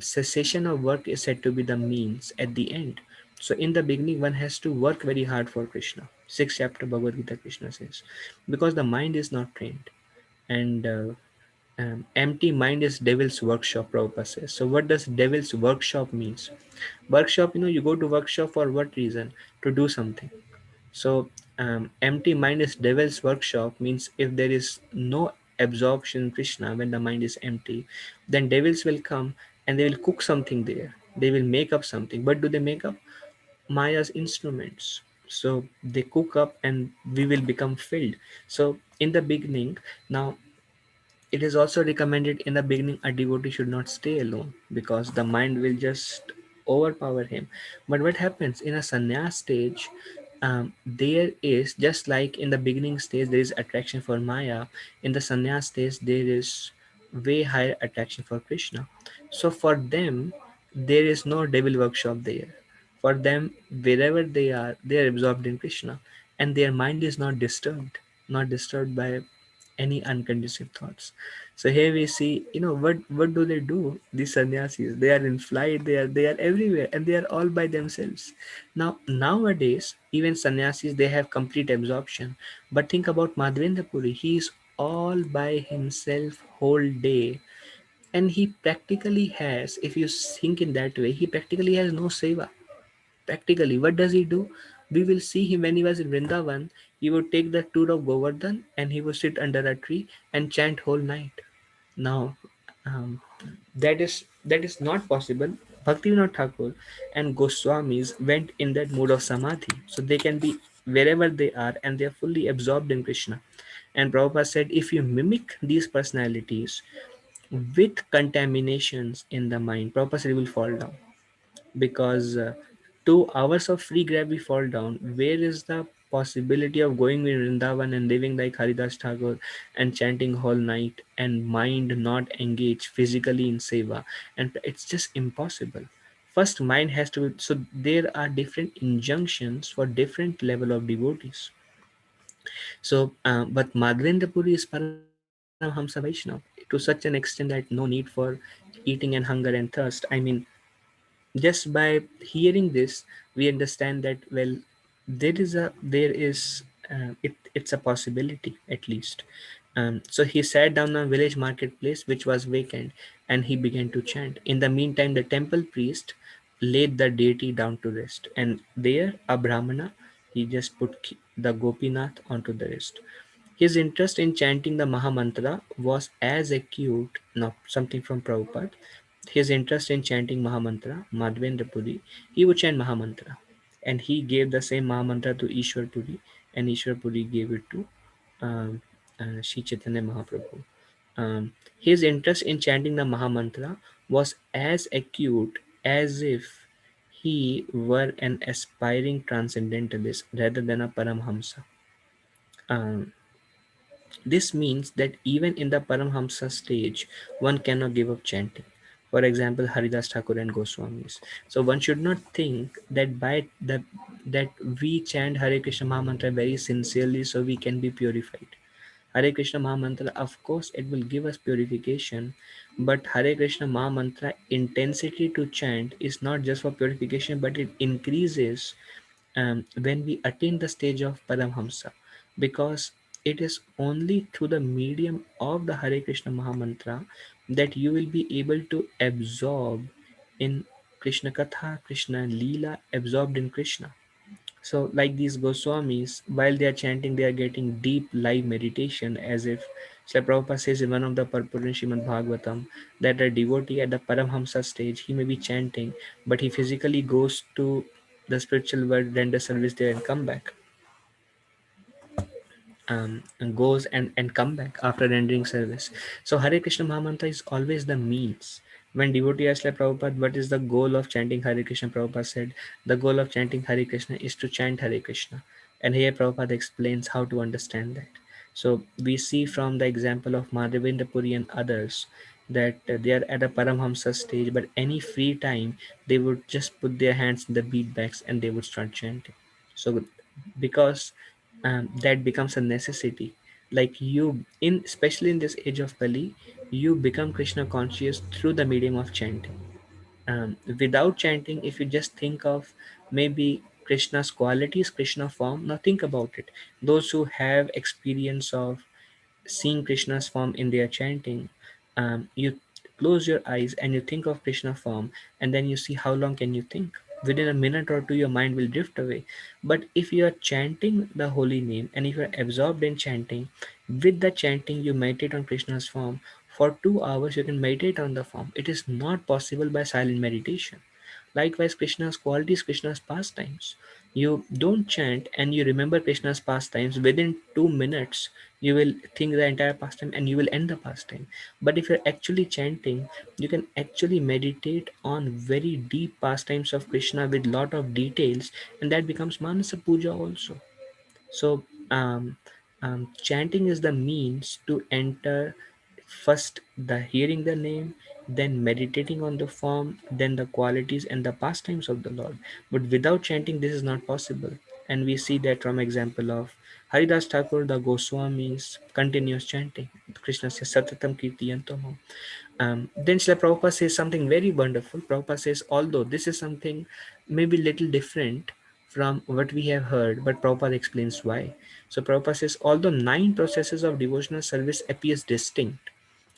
cessation of work is said to be the means at the end. So in the beginning, one has to work very hard for Krishna. Sixth chapter Bhagavad Gita, Krishna says, because the mind is not trained, and empty mind is devil's workshop. Prabhupada says. So what does devil's workshop means? Workshop, you go to workshop for what reason? To do something. So empty mind is devil's workshop means if there is no absorption in Krishna, when the mind is empty, then devils will come and they will cook something there. They will make up something. But do they make up? Maya's instruments. So they cook up and we will become filled. So in the beginning, now it is also recommended in the beginning a devotee should not stay alone because the mind will just overpower him. But what happens in a sannyas stage? There is just like in the beginning stage there is attraction for Maya. In the sannyas stage there is way higher attraction for Krishna. So for them there is no devil workshop there. For them wherever they are absorbed in Krishna, and their mind is not disturbed by any unconducive thoughts. So here we see, what do they do? These sannyasis, they are in flight, they are everywhere, and they are all by themselves. Now nowadays, even sannyasis they have complete absorption. But think about Madhvendrapuri, he is all by himself whole day, and he practically has, if you think in that way, he practically has no seva. Practically, what does he do? We will see him when he was in Vrindavan. He would take the tour of Govardhan and he would sit under a tree and chant whole night. Now, um, that is not possible. Bhaktivinoda Thakur and Goswamis went in that mood of samadhi, so they can be wherever they are and they are fully absorbed in Krishna. And Prabhupada said, if you mimic these personalities with contaminations in the mind, Prabhupada said you will fall down because 2 hours of free grab we fall down. Where is the possibility of going in Vrindavan and living like Haridas Thakur and chanting whole night and mind not engaged physically in seva? And it's just impossible. First, mind has to. So there are different injunctions for different level of devotees. So, but Madhvendrapuri is Paramhamsa Vaishnav to such an extent that no need for eating and hunger and thirst. I mean, just by hearing this we understand that, well, it's a possibility at least. So he sat down on a village marketplace which was vacant and he began to chant. In the meantime, the temple priest laid the deity down to rest, and there a brahmana, he just put the Gopinath onto the rest. His interest in chanting the Mahamantra was as acute. Now, something from Prabhupada. His interest in chanting Mahamantra, Madhvendra Puri, he would chant Mahamantra. And he gave the same Mahamantra to Ishwar Puri, and Ishwar Puri gave it to um, Sri Chaitanya Mahaprabhu. His interest in chanting the Mahamantra was as acute as if he were an aspiring transcendentalist rather than a Paramhamsa. Um, This means that even in the Paramhamsa stage, one cannot give up chanting. For example, Haridas Thakur and Goswamis. So one should not think that that we chant Hare Krishna Mahamantra very sincerely so we can be purified. Hare Krishna Mahamantra, of course, it will give us purification, but Hare Krishna Mahamantra intensity to chant is not just for purification, but it increases when we attain the stage of Paramhamsa, because It is only through the medium of the Hare Krishna Mahamantra that you will be able to absorb in Krishna Katha, Krishna Leela, absorbed in Krishna. So, like these Goswamis, while they are chanting, they are getting deep live meditation, as if Srila Prabhupada says in one of the purport in Srimad Bhagavatam that a devotee at the Paramhamsa stage, he may be chanting, but he physically goes to the spiritual world, render service there, and come back. And goes and come back after rendering service. So Hare Krishna Mahamantra is always the means. When devotee asked like Prabhupada, what is the goal of chanting Hare Krishna? Prabhupada said, the goal of chanting Hare Krishna is to chant Hare Krishna. And here Prabhupada explains how to understand that. So we see from the example of MadhavendraPuri and others that they are at a Paramhamsa stage, but any free time they would just put their hands in the beat bags and they would start chanting. So because that becomes a necessity, like you in especially in this age of Kali, you become Krishna conscious through the medium of chanting. Without chanting, if you just think of maybe Krishna's qualities, Krishna form, now think about it. Those who have experience of seeing Krishna's form in their chanting, you close your eyes and you think of Krishna form, and then you see how long can you think. Within a minute or two, your mind will drift away. But if you are chanting the holy name and if you are absorbed in chanting, with the chanting, you meditate on Krishna's form. For 2 hours, you can meditate on the form. It is not possible by silent meditation. Likewise, Krishna's qualities, Krishna's pastimes. You don't chant and you remember Krishna's pastimes. Within 2 minutes, you will think the entire pastime and you will end the pastime. But if you're actually chanting, you can actually meditate on very deep pastimes of Krishna with lot of details, and that becomes Manasa Puja also. So, chanting is the means to enter first the hearing the name, then meditating on the form, then the qualities and the pastimes of the Lord. But without chanting, this is not possible. And we see that from example of Haridas Thakur, the Goswamis, continuous chanting. Krishna says, Satatam Kirtiyantam. Then Srila Prabhupada says something very wonderful. Prabhupada says, although this is something maybe little different from what we have heard, but Prabhupada explains why. So Prabhupada says, although 9 processes of devotional service appears distinct,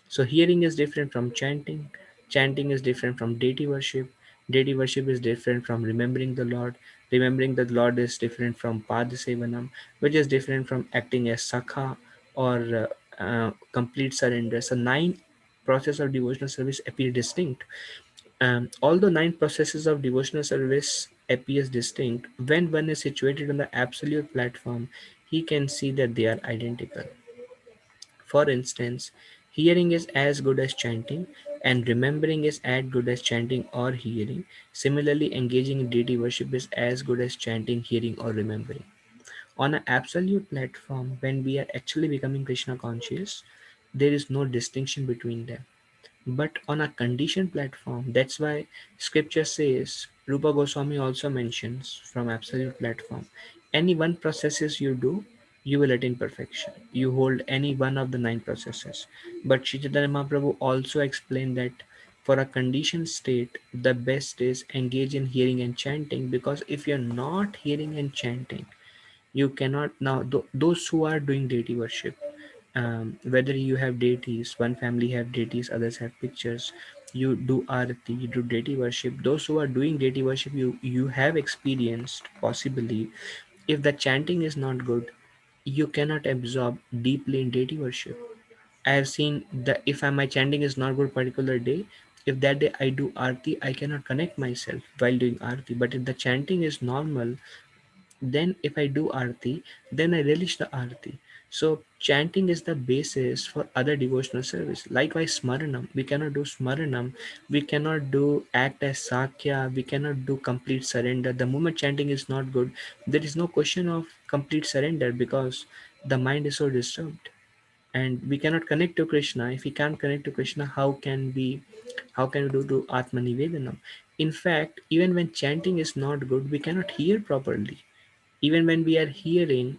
so hearing is different from chanting, chanting is different from deity worship, deity worship is different from remembering the Lord, remembering the Lord is different from Padasevanam, which is different from acting as Sakha or complete surrender. So 9 processes of devotional service appear distinct. Although 9 processes of devotional service appears distinct, when one is situated on the absolute platform, he can see that they are identical. For instance, hearing is as good as chanting, and remembering is as good as chanting or hearing. Similarly, engaging in deity worship is as good as chanting, hearing, or remembering. On an absolute platform, when we are actually becoming Krishna conscious, there is no distinction between them. But on a conditioned platform, that's why scripture says, Rupa Goswami also mentions from absolute platform, any one processes you do, you will attain perfection. You hold any one of the 9 processes. But Sri Chaitanya Mahaprabhu also explained that for a conditioned state, the best is engage in hearing and chanting, because if you're not hearing and chanting, you cannot now those who are doing deity worship, whether you have deities, one family have deities, others have pictures, you do arati, you do deity worship, those who are doing deity worship, you have experienced possibly, if the chanting is not good, you cannot absorb deeply in deity worship. I have seen that if my chanting is not good particular day, if that day I do arti, I cannot connect myself while doing arti. But if the chanting is normal, then if I do arti, then I relish the arti. So chanting is the basis for other devotional service. Likewise, smaranam. We cannot do smaranam. We cannot do act as sakya. We cannot do complete surrender. The moment chanting is not good, there is no question of complete surrender, because the mind is so disturbed. And we cannot connect to Krishna. If we can't connect to Krishna, how can we do to Atmanivedanam? In fact, even when chanting is not good, we cannot hear properly. Even when we are hearing,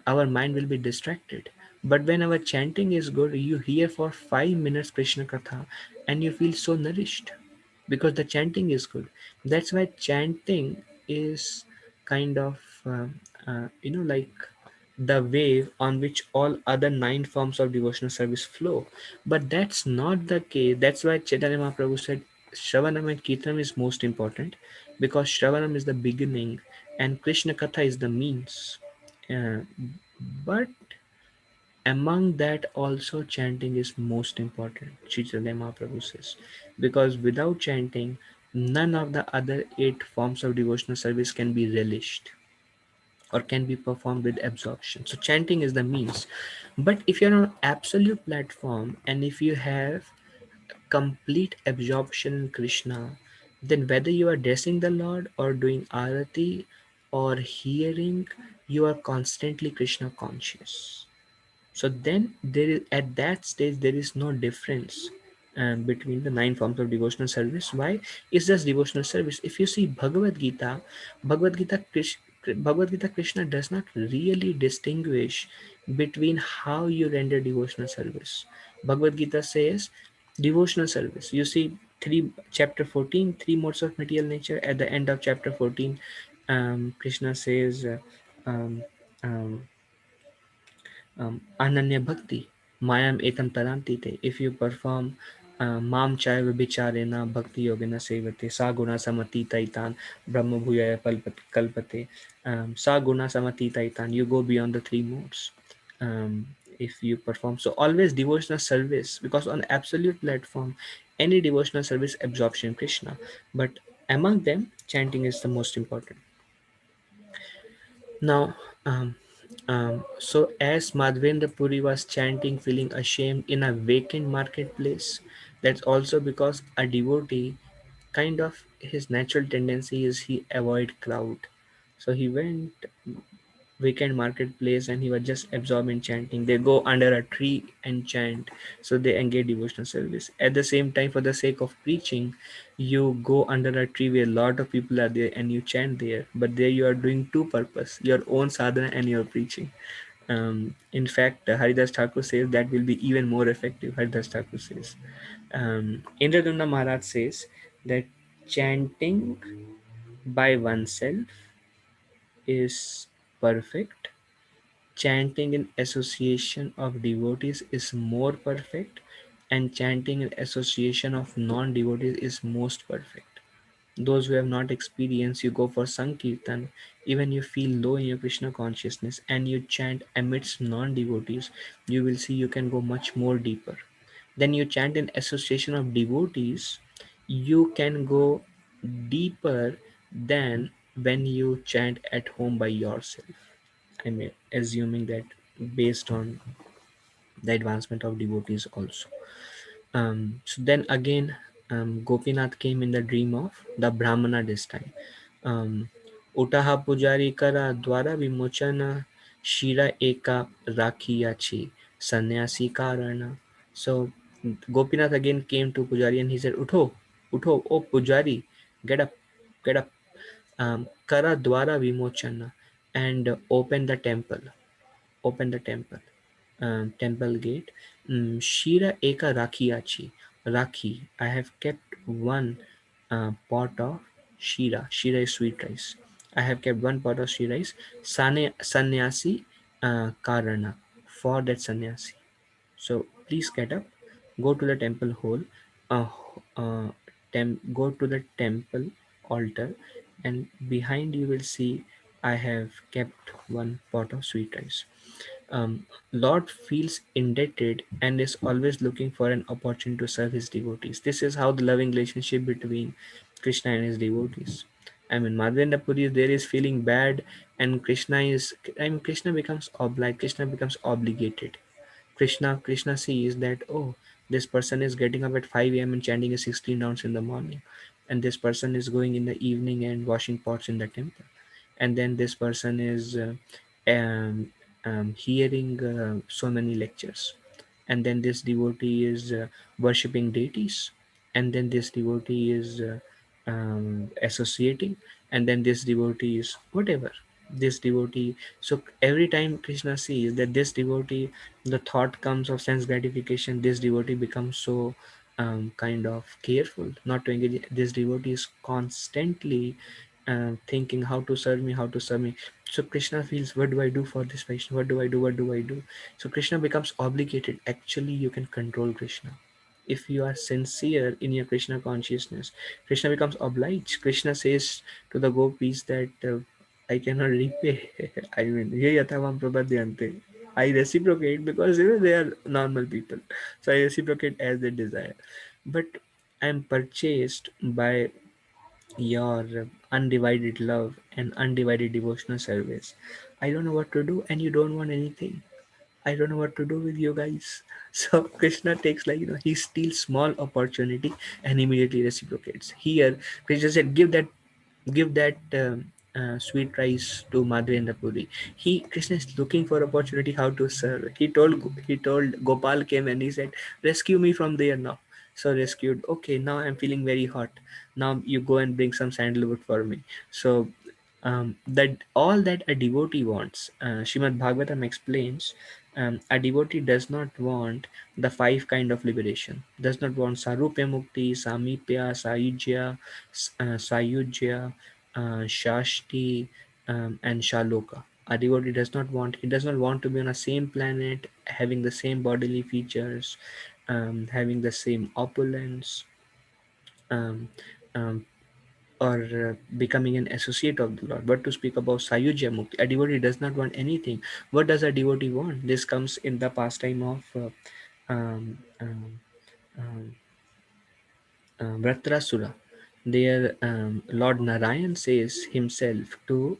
our mind will be distracted. But when our chanting is good, you hear for 5 minutes Krishna Katha and you feel so nourished because the chanting is good. That's why chanting is kind of, like the wave on which all other nine forms of devotional service flow. But that's not the case. That's why Chaitanya Mahaprabhu said Shravanam and Kirtanam is most important, because Shravanam is the beginning and Krishna Katha is the means. Uh, but among that also chanting is most important, Sri Chaitanya Mahaprabhu says, because without chanting, none of the other eight forms of devotional service can be relished or can be performed with absorption. So chanting is the means. But if you're on absolute platform and if you have complete absorption in Krishna, then whether you are dressing the Lord or doing arati or hearing, you are constantly Krishna conscious. So then there is, at that stage there is no difference between the nine forms of devotional service. Why? It's just devotional service. If you see Bhagavad Gita, Bhagavad Gita Krishna does not really distinguish between how you render devotional service. Bhagavad Gita says devotional service. You see chapter 14, three modes of material nature. At the end of chapter 14, Krishna says, um, um, Ananya Bhakti, Mayam Etam Taranti te. If you perform Mam Chaiva Bicharena Bhakti Yogena Sevate, Sa Guna Samati Taitan, Brahma Bhuyaya Kalpate, Sa Guna Samati Taitan, you go beyond the three modes. If you perform, so always devotional service, because on absolute platform, any devotional service absorption Krishna, but among them, chanting is the most important. Now, so as MadhavendraPuri was chanting, feeling ashamed in a vacant marketplace, that's also because a devotee, kind of his natural tendency is he avoid crowd. So he went weekend marketplace and he was just absorbed in chanting. They go under a tree and chant, so they engage devotional service. At the same time, for the sake of preaching, you go under a tree where a lot of people are there and you chant there, but there you are doing two purpose, your own sadhana and your preaching. In fact, Haridas Thakur says that will be even more effective. Haridas Thakur says, Indradumna Maharaj says that chanting by oneself is perfect. Chanting in association of devotees is more perfect, and chanting in association of non-devotees is most perfect. Those who have not experienced, you go for Sankirtan, even you feel low in your Krishna consciousness and you chant amidst non-devotees, you will see you can go much more deeper. Then you chant in association of devotees, you can go deeper than when you chant at home by yourself. I mean, assuming that based on the advancement of devotees also. So then again, Gopinath came in the dream of the Brahmana this time. Um, Utaha pujari kara dwara vimochana shira eka rakhiyachi sannyasi karana. So Gopinath again came to Pujari and he said, Utho, Utho, oh Pujari, get up, get up. Kara dwara vimochana, and open the temple, temple gate. Shira eka rakhiyachi. Rakhi. I have kept one pot of shira. Shira is sweet rice. I have kept one pot of shira rice. Sannyasi karana. For that sannyasi. So please get up, go to the temple hall, uh, go to the temple altar, and behind you will see I have kept one pot of sweet rice. Lord feels indebted and is always looking for an opportunity to serve his devotees. This is how the loving relationship between Krishna and his devotees. I mean, Madhavendra Puri there is feeling bad, and Krishna becomes Krishna becomes obligated. Krishna sees that, oh, this person is getting up at 5 a.m. and chanting 16 rounds in the morning, and this person is going in the evening and washing pots in the temple, and then this person is um, hearing so many lectures, and then this devotee is worshipping deities, and then this devotee is associating, and then this devotee is whatever, this devotee. So every time Krishna sees that this devotee, the thought comes of sense gratification, this devotee becomes so kind of careful not to engage. This devotee is constantly thinking how to serve me, how to serve me. So Krishna feels, what do I do for this Vaishnava? What do I do? What do I do? So Krishna becomes obligated. Actually, you can control Krishna. If you are sincere in your Krishna consciousness, Krishna becomes obliged. Krishna says to the gopis that I cannot repay. I mean, ye yathavam prabhadyante. I reciprocate because they are normal people. So I reciprocate as they desire. But I am purchased by your undivided love and undivided devotional service. I don't know what to do, and you don't want anything. I don't know what to do with you guys. So Krishna takes, like, he steals small opportunity and immediately reciprocates. Here, Krishna said, give that sweet rice to MadhavendraPuri. Krishna is looking for opportunity how to serve. He told Gopal came and he said, rescue me from there now. So rescued. Okay, now I'm feeling very hot. Now you go and bring some sandalwood for me. So that all that a devotee wants, Srimad Bhagavatam explains, a devotee does not want the five kind of liberation. Does not want sarupya mukti, samipya, sayujya, shashti, and shaloka. A devotee does not want to be on the same planet, having the same bodily features, having the same opulence, um, um, or becoming an associate of the Lord. But to speak about Sayujya Mukti, a devotee does not want anything. What does a devotee want? This comes in the pastime of um, um, um, Vratrasura. There, Lord Narayan says himself to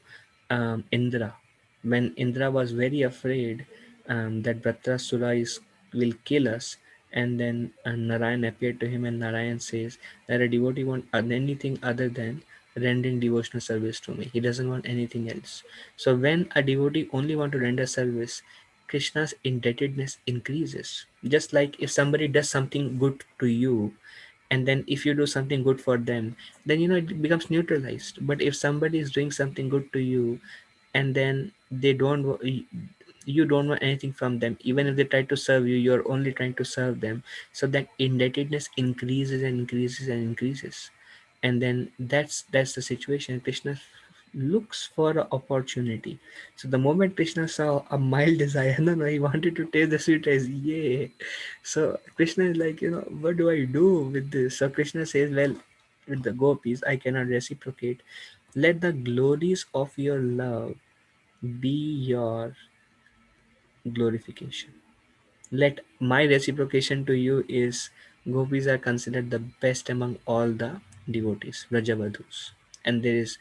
Indra, when Indra was very afraid that Vratrasura will kill us, and then Narayan appeared to him, and Narayan says that a devotee wants anything other than rendering devotional service to me. He doesn't want anything else. So when a devotee only want to render service, Krishna's indebtedness increases. Just like if somebody does something good to you, and then if you do something good for them, then it becomes neutralized. But if somebody is doing something good to you, and then you don't want anything from them, even if they try to serve you, you're only trying to serve them. So that indebtedness increases and increases and increases. And then that's the situation. Krishna looks for an opportunity. So the moment Krishna saw a mild desire, no, he wanted to taste the sweet rice. Yeah. So Krishna is like, what do I do with this? So Krishna says, well, with the gopis, I cannot reciprocate. Let the glories of your love be your glorification. Let my reciprocation to you is, gopis are considered the best among all the devotees, Vrajavadhus. And this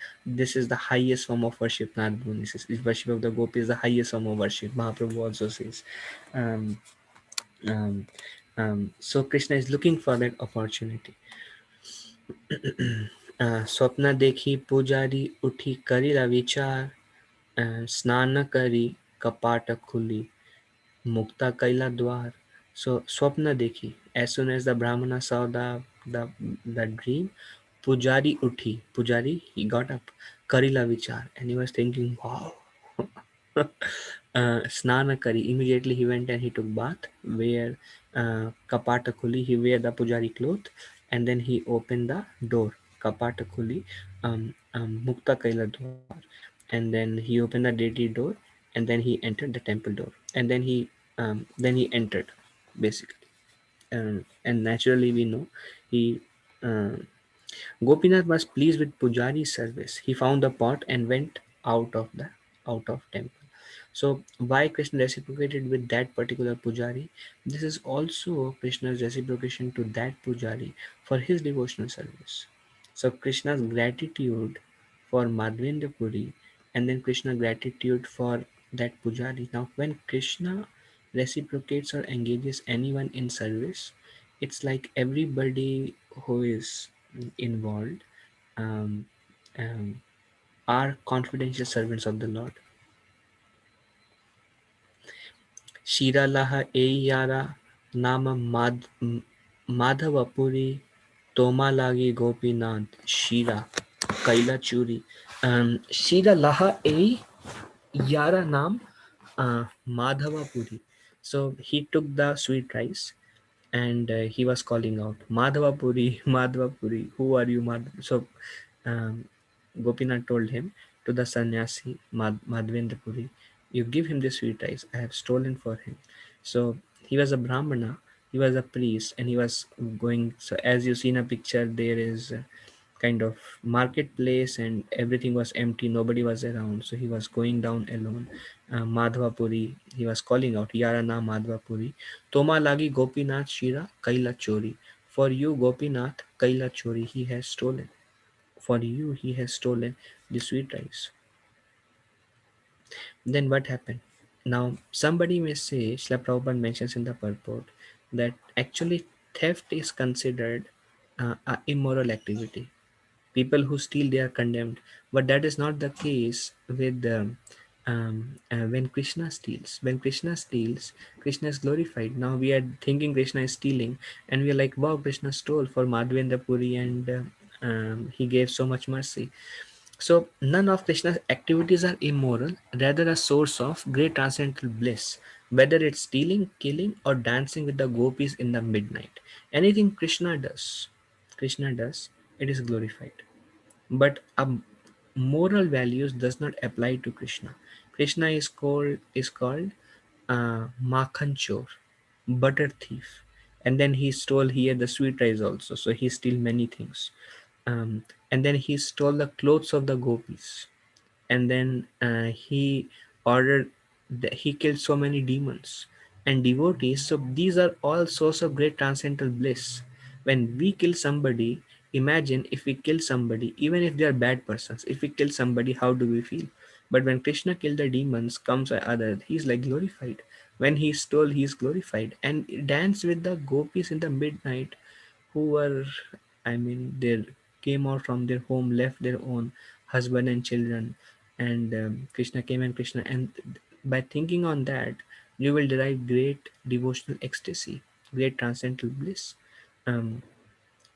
is the highest form of worship. Narad Muni says, worship of the gopis is the highest form of worship. Mahaprabhu also says. Um, um, so Krishna is looking for that opportunity. स्वप्न देखी पुजारी उठी करिला विचार, स्नान करी कपाट खुली mukta kaila dwar. So swapna dekhi. As soon as the brahmana saw the dream, pujari uthi. Pujari, he got up. Karila vichar, and he was thinking, wow. Snana kari. Immediately he went and he took bath. Where kapata khuli, he wear the pujari cloth, and then he opened the door. Kapata khuli, mukta kaila dwar, and then he opened the deity door, and then he entered the temple door, and then he entered, basically. And naturally we know he uh, Gopinath was pleased with Pujari's service. He found the pot and went out of temple. So why Krishna reciprocated with that particular Pujari? This is also Krishna's reciprocation to that Pujari for his devotional service. So Krishna's gratitude for Madhavendra Puri, and then Krishna gratitude for that Pujari. Now when Krishna reciprocates or engages anyone in service, it's like everybody who is involved um, um, are confidential servants of the Lord. Shira laha yara nama Madhavapuri Toma lagi Gopinath Shira Kaila Churi. Shira laha yara nam Madhavapuri. So he took the sweet rice, and he was calling out, Madhavapuri, Madhavapuri, who are you, Madhav? So um, Gopinath told him to the sannyasi MadhavendraPuri, "You give him the sweet rice. I have stolen for him." So he was a brahmana, he was a priest, and he was going. So as you see in a picture, there is kind of marketplace and everything was empty, nobody was around, so he was going down alone. Madhavapuri, he was calling out, "Yara na Madhavapuri, toma lagi Gopinath Shira Kaila Chori." For you, Gopinath, Kaila Chori, he has stolen. For you, he has stolen the sweet rice. Then what happened? Now, somebody may say, Srila Prabhupada mentions in the purport that actually theft is considered a immoral activity. People who steal, they are condemned, but that is not the case with when Krishna steals, Krishna is glorified. Now we are thinking Krishna is stealing, and we are like, wow, Krishna stole for Madhavendra Puri, and he gave so much mercy. So none of Krishna's activities are immoral, rather a source of great transcendental bliss. Whether it's stealing, killing, or dancing with the gopis in the midnight, anything Krishna does, it is glorified. But a moral values does not apply to Krishna. Krishna is called Makhan Chor, butter thief, and then he stole here the sweet rice also. So he stole many things, and then he stole the clothes of the gopis, and then he ordered he killed so many demons and devotees. So these are all source of great transcendental bliss. When we kill somebody, imagine if we kill somebody, even if they are bad persons, if we kill somebody, how do we feel? But when Krishna killed the demons, comes other, he's like glorified. When he stole, he's glorified and dance with the gopis in the midnight, who were, I mean, they came out from their home, left their own husband and children, and Krishna came, and Krishna, and by thinking on that, you will derive great devotional ecstasy, great transcendental bliss. Um,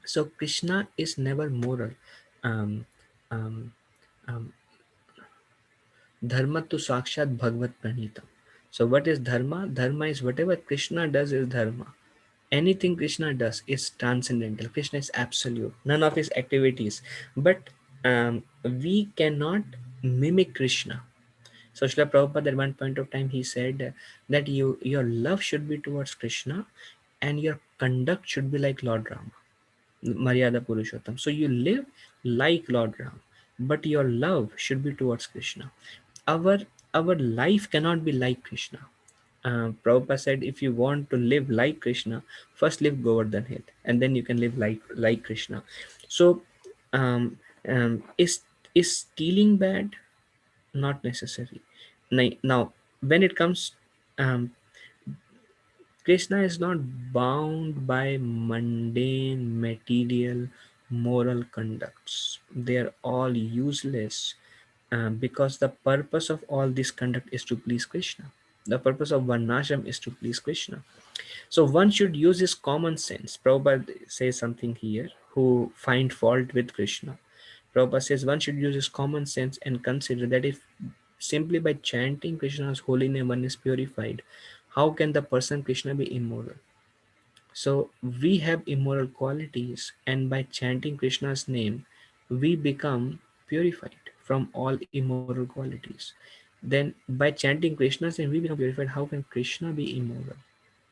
so Krishna is never moral. Um, um, um, Dharma to sakshat bhagavad pranita. So what is dharma? Dharma is whatever Krishna does is dharma. Anything Krishna does is transcendental. Krishna is absolute. None of his activities. But we cannot mimic Krishna. So Srila Prabhupada at one point of time he said that your love should be towards Krishna and your conduct should be like Lord Rama. Maryada Purushottam. So you live like Lord Ram, but your love should be towards Krishna. Our our life cannot be like Krishna. Prabhupada said, if you want to live like Krishna, first live Govardhan Hill, and then you can live like Krishna. So, um, is stealing bad? Not necessary. Now, when it comes, um, Krishna is not bound by mundane, material, moral conducts. They are all useless because the purpose of all this conduct is to please Krishna. The purpose of Varnashram is to please Krishna. So one should use his common sense. Prabhupada says something here, who find fault with Krishna. Prabhupada says one should use his common sense and consider that if simply by chanting Krishna's holy name one is purified, how can the person Krishna be immoral? So we have immoral qualities, and by chanting Krishna's name, we become purified from all immoral qualities. Then by chanting Krishna's name, we become purified. How can Krishna be immoral?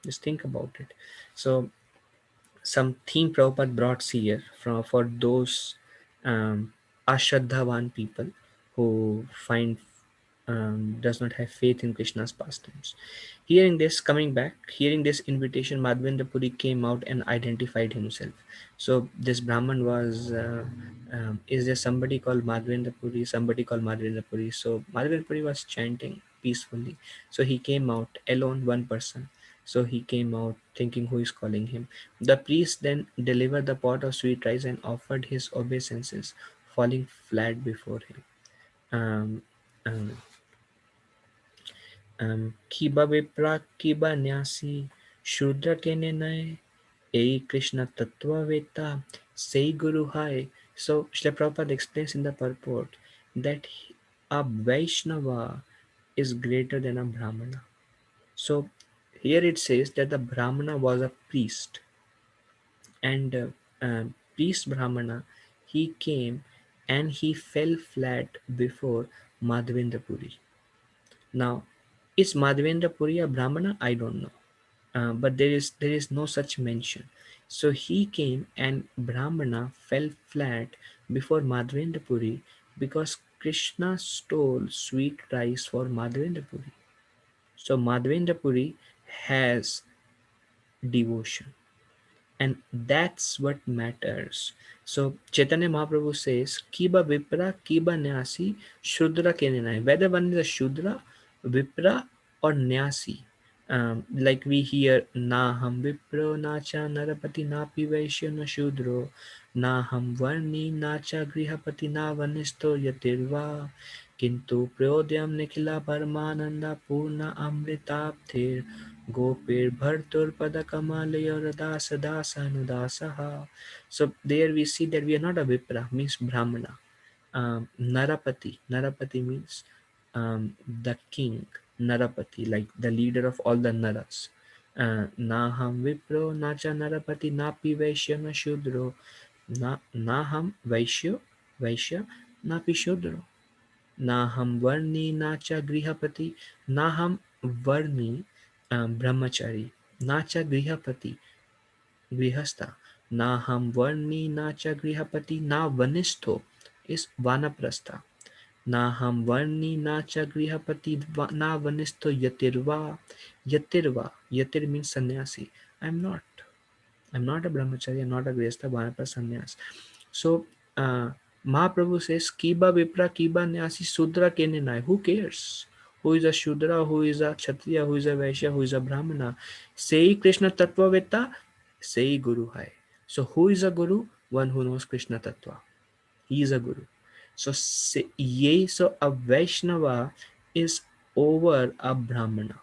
Just think about it. So some theme Prabhupada brought here for those ashraddhavan people who find does not have faith in Krishna's pastimes. Hearing this invitation, Madhavendra Puri came out and identified himself. So this Brahman was, is there somebody called Madhavendra Puri? Somebody called Madhavendra Puri. So Madhavendra Puri was chanting peacefully. So he came out alone, one person. So he came out thinking who is calling him. The priest then delivered the pot of sweet rice and offered his obeisances, falling flat before him. Um, um, Kiba Vipra Kiba Nyasi Shudra Kene Nai A Krishna Tattva Veta Sei Guru Hai. So Srila Prabhupada explains in the purport that a Vaishnava is greater than a Brahmana. So here it says that the Brahmana was a priest, and priest Brahmana, he came and he fell flat before Madhavendrapuri. Now, is Madhavendrapuri a Brahmana? I don't know. But there is no such mention. So he came and Brahmana fell flat before Madhavendrapuri because Krishna stole sweet rice for Madhavendrapuri. So Madhavendrapuri has devotion, and that's what matters. So Chaitanya Mahaprabhu says, Kiba Vipra, Kiba Nyasi, Shudra Kenenai. Whether one is a Shudra, Vipra, or Nyasi. Like we hear, Na ham Vipro, Nacha Narapati, Na Pivaishya, Na Shudro, Na ham Varni, Nacha Grihapati, Na Vanisto Yatirva. Kintu Prodhyam Nikhila Paramananda Purna Amritapthir Gopir Bhartur Padakamalaya Dasa Dasa Anudasaha. So there we see that we are not a Vipra, means Brahmana. Narapati means the king. Narapati, like the leader of all the Naras. Naham Vipro, Nacha Narapati, Napi Vaishya, Na Shudro. Naham Vaishya, Napi Shudro. ना हम वर्णी नाचा गृहपति ना हम वर्णी ब्रह्मचारी नाचा गृहपति गृहस्था ना हम वर्णी नाचा गृहपति ना वनिष्ठो is vanaprastha na ham varni nacha grihapati na vanisto yatir means sannyasi. I'm not a brahmachari, I'm not a grihastha, vanaprastha sannyas. So Mahaprabhu says, Kiba Vipra, Kiba Nyasi, Sudra Kenenai. Who cares? Who is a Shudra, who is a Kshatriya, who is a Vaishya, who is a Brahmana? Say Krishna Tattva Veta, say Guru Hai. So who is a Guru? One who knows Krishna Tattva. He is a Guru. So say, ye, so a Vaishnava is over a Brahmana.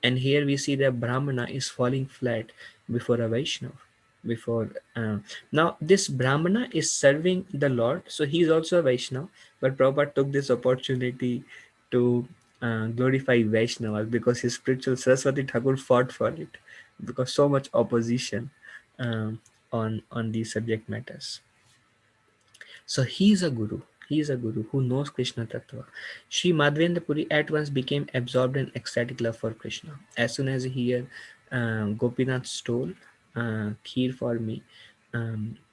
And here we see that Brahmana is falling flat before a Vaishnava. Before Now this Brahmana is serving the Lord, so he is also a Vaishnava. But Prabhupada took this opportunity to glorify Vaishnavas because his spiritual Saraswati Thakur fought for it because so much opposition um, on these subject matters. So he is a guru. He is a guru who knows Krishna Tattva. Sri Madhavendra Puri at once became absorbed in ecstatic love for Krishna. As soon as he heard Gopinath stole kheer for me,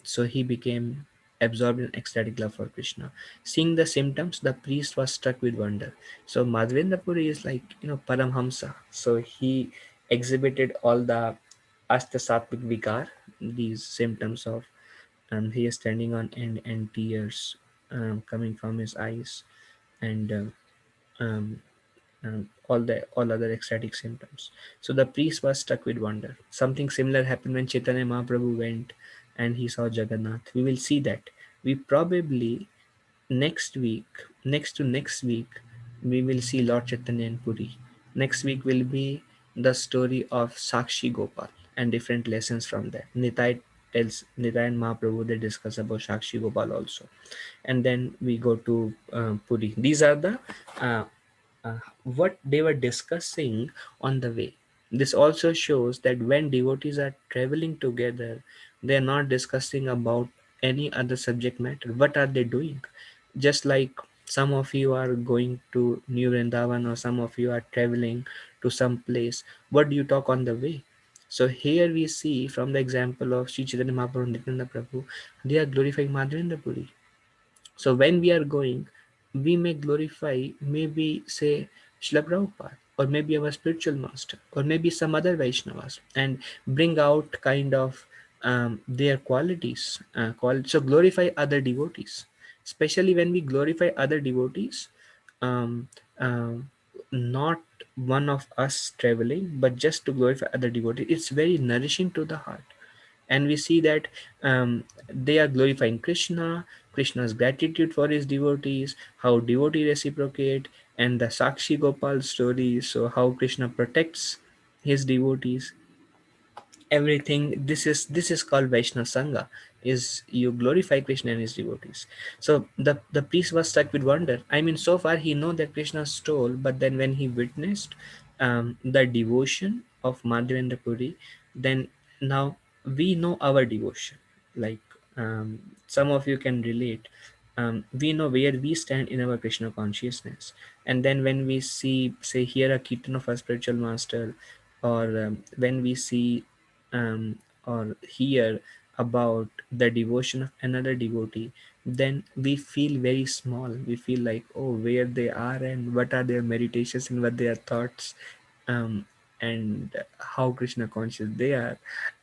so he became absorbed in ecstatic love for Krishna. Seeing the symptoms, the priest was struck with wonder. So Madhavendra Puri is like, Paramhamsa. So he exhibited all the Asta Sattvic Vikar, these symptoms of he is standing on end and tears coming from his eyes and um, all other ecstatic symptoms. So the priest was struck with wonder. Something similar happened when Chaitanya Mahaprabhu went and he saw Jagannath. We will see that. We probably next week, we will see Lord Chaitanya in Puri. Next week will be the story of Sakshi Gopal and different lessons from that. Nitai and Mahaprabhu, they discuss about Sakshi Gopal also. And then we go to Puri. These are the uh, what they were discussing on the way. This also shows that when devotees are traveling together, they are not discussing about any other subject matter. What are they doing? Just like some of you are going to New Vrindavan or some of you are traveling to some place, what do you talk on the way? So here we see from the example of Sri Chaitanya Mahaprabhu and Nityananda Prabhu, they are glorifying Madhavendra Puri. So when we are going, we may glorify maybe say Srila Prabhupada or maybe our spiritual master or maybe some other Vaishnavas and bring out kind of their qualities. So glorify other devotees, especially when we glorify other devotees. Um, um, Not one of us traveling, but just to glorify other devotees. It's very nourishing to the heart, and we see that they are glorifying Krishna's gratitude for his devotees, how devotee reciprocate, and the Sakshi Gopal story, so how Krishna protects his devotees. Everything, this is called Vaishnava Sangha, is you glorify Krishna and his devotees. So the priest was struck with wonder. I mean, so far he know that Krishna stole, but then when he witnessed the devotion of Madhavendra Puri, then now we know our devotion. Like some of you can relate. We know where we stand in our Krishna consciousness, and then when we see, say, hear a kirtan of a spiritual master, or when we see um, or hear about the devotion of another devotee, then we feel very small. We feel like, oh, where they are and what are their meditations and what their thoughts, um, and how Krishna conscious they are.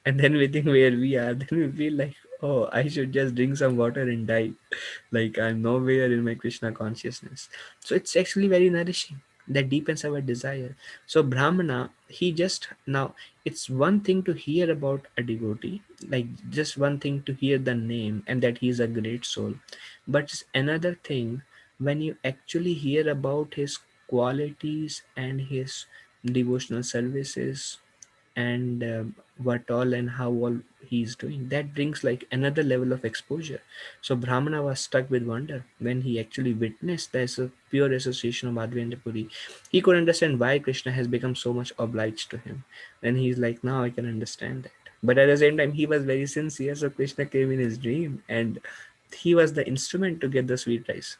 And then we think where we are, then we feel like, oh, I should just drink some water and die. Like I'm nowhere in my Krishna consciousness. So it's actually very nourishing. That deepens our desire. So Brahmana, he just now, it's one thing to hear about a devotee, like just one thing to hear the name and that he is a great soul. But it's another thing when you actually hear about his qualities and his devotional services, and what all and how all he's doing, that brings like another level of exposure. So Brahmana was struck with wonder when he actually witnessed the pure association of Madhvendrapuri. He could understand why Krishna has become so much obliged to him. Then he's like, now I can understand that. But at the same time, he was very sincere, so Krishna came in his dream and he was the instrument to get the sweet rice.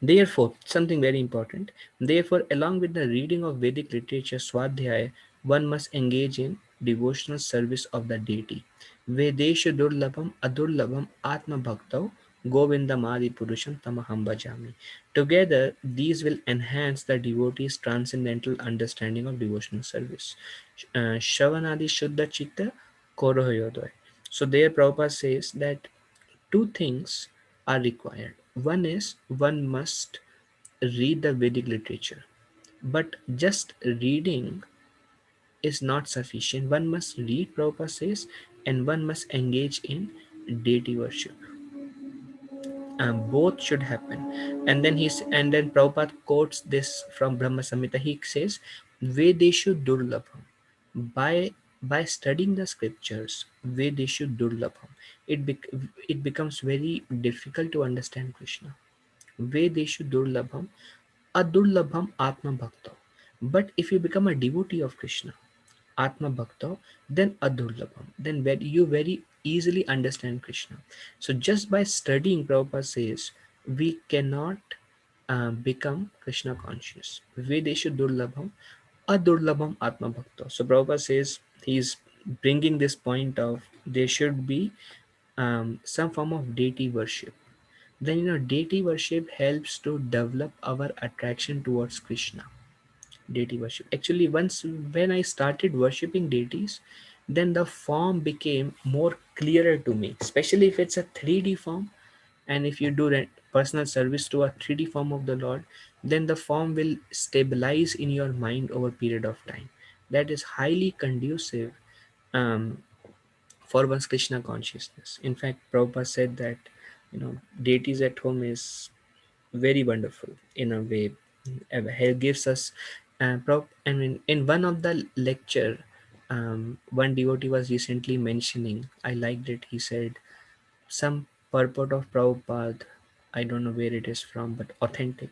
Therefore, something very important, therefore, along with the reading of Vedic literature, Swadhyaya, one must engage in devotional service of the deity. Vedeshu durlabham adurlabham atma bhaktau govindamadi purusham tamaham bhajami. Together, these will enhance the devotee's transcendental understanding of devotional service. Shavanadi Shuddha Chitta Korohoyodoy. So there Prabhupada says that two things are required. One is one must read the Vedic literature, but just reading is not sufficient. One must read, Prabhupada says, and one must engage in deity worship. Both should happen. And then Prabhupada quotes this from Brahma Samhita. He says, Vedeshu Durlabham. By studying the scriptures, Vedeshu Durlabham, it becomes very difficult to understand Krishna. Vedeshu Durlabham Adurlabham Atma Bhakta. But if you become a devotee of Krishna, Atma Bhakta, then Adurlabham, then you very easily understand Krishna. So just by studying, Prabhupada says, we cannot become Krishna conscious. Vedeshu Durlabham Adurlabham Atma Bhakta. So Prabhupada says he's bringing this point of there should be some form of deity worship. Then deity worship helps to develop our attraction towards Krishna. Deity worship, actually, once when I started worshipping deities, then the form became more clearer to me, especially if it's a 3D form. And if you do personal service to a 3D form of the Lord, then the form will stabilize in your mind over a period of time. That is highly conducive um, for one's Krishna consciousness. In fact, Prabhupada said that deities at home is very wonderful in a way. He gives us I mean, in one of the lecture, one devotee was recently mentioning, I liked it. He said some purport of Prabhupada, I don't know where it is from, but authentic.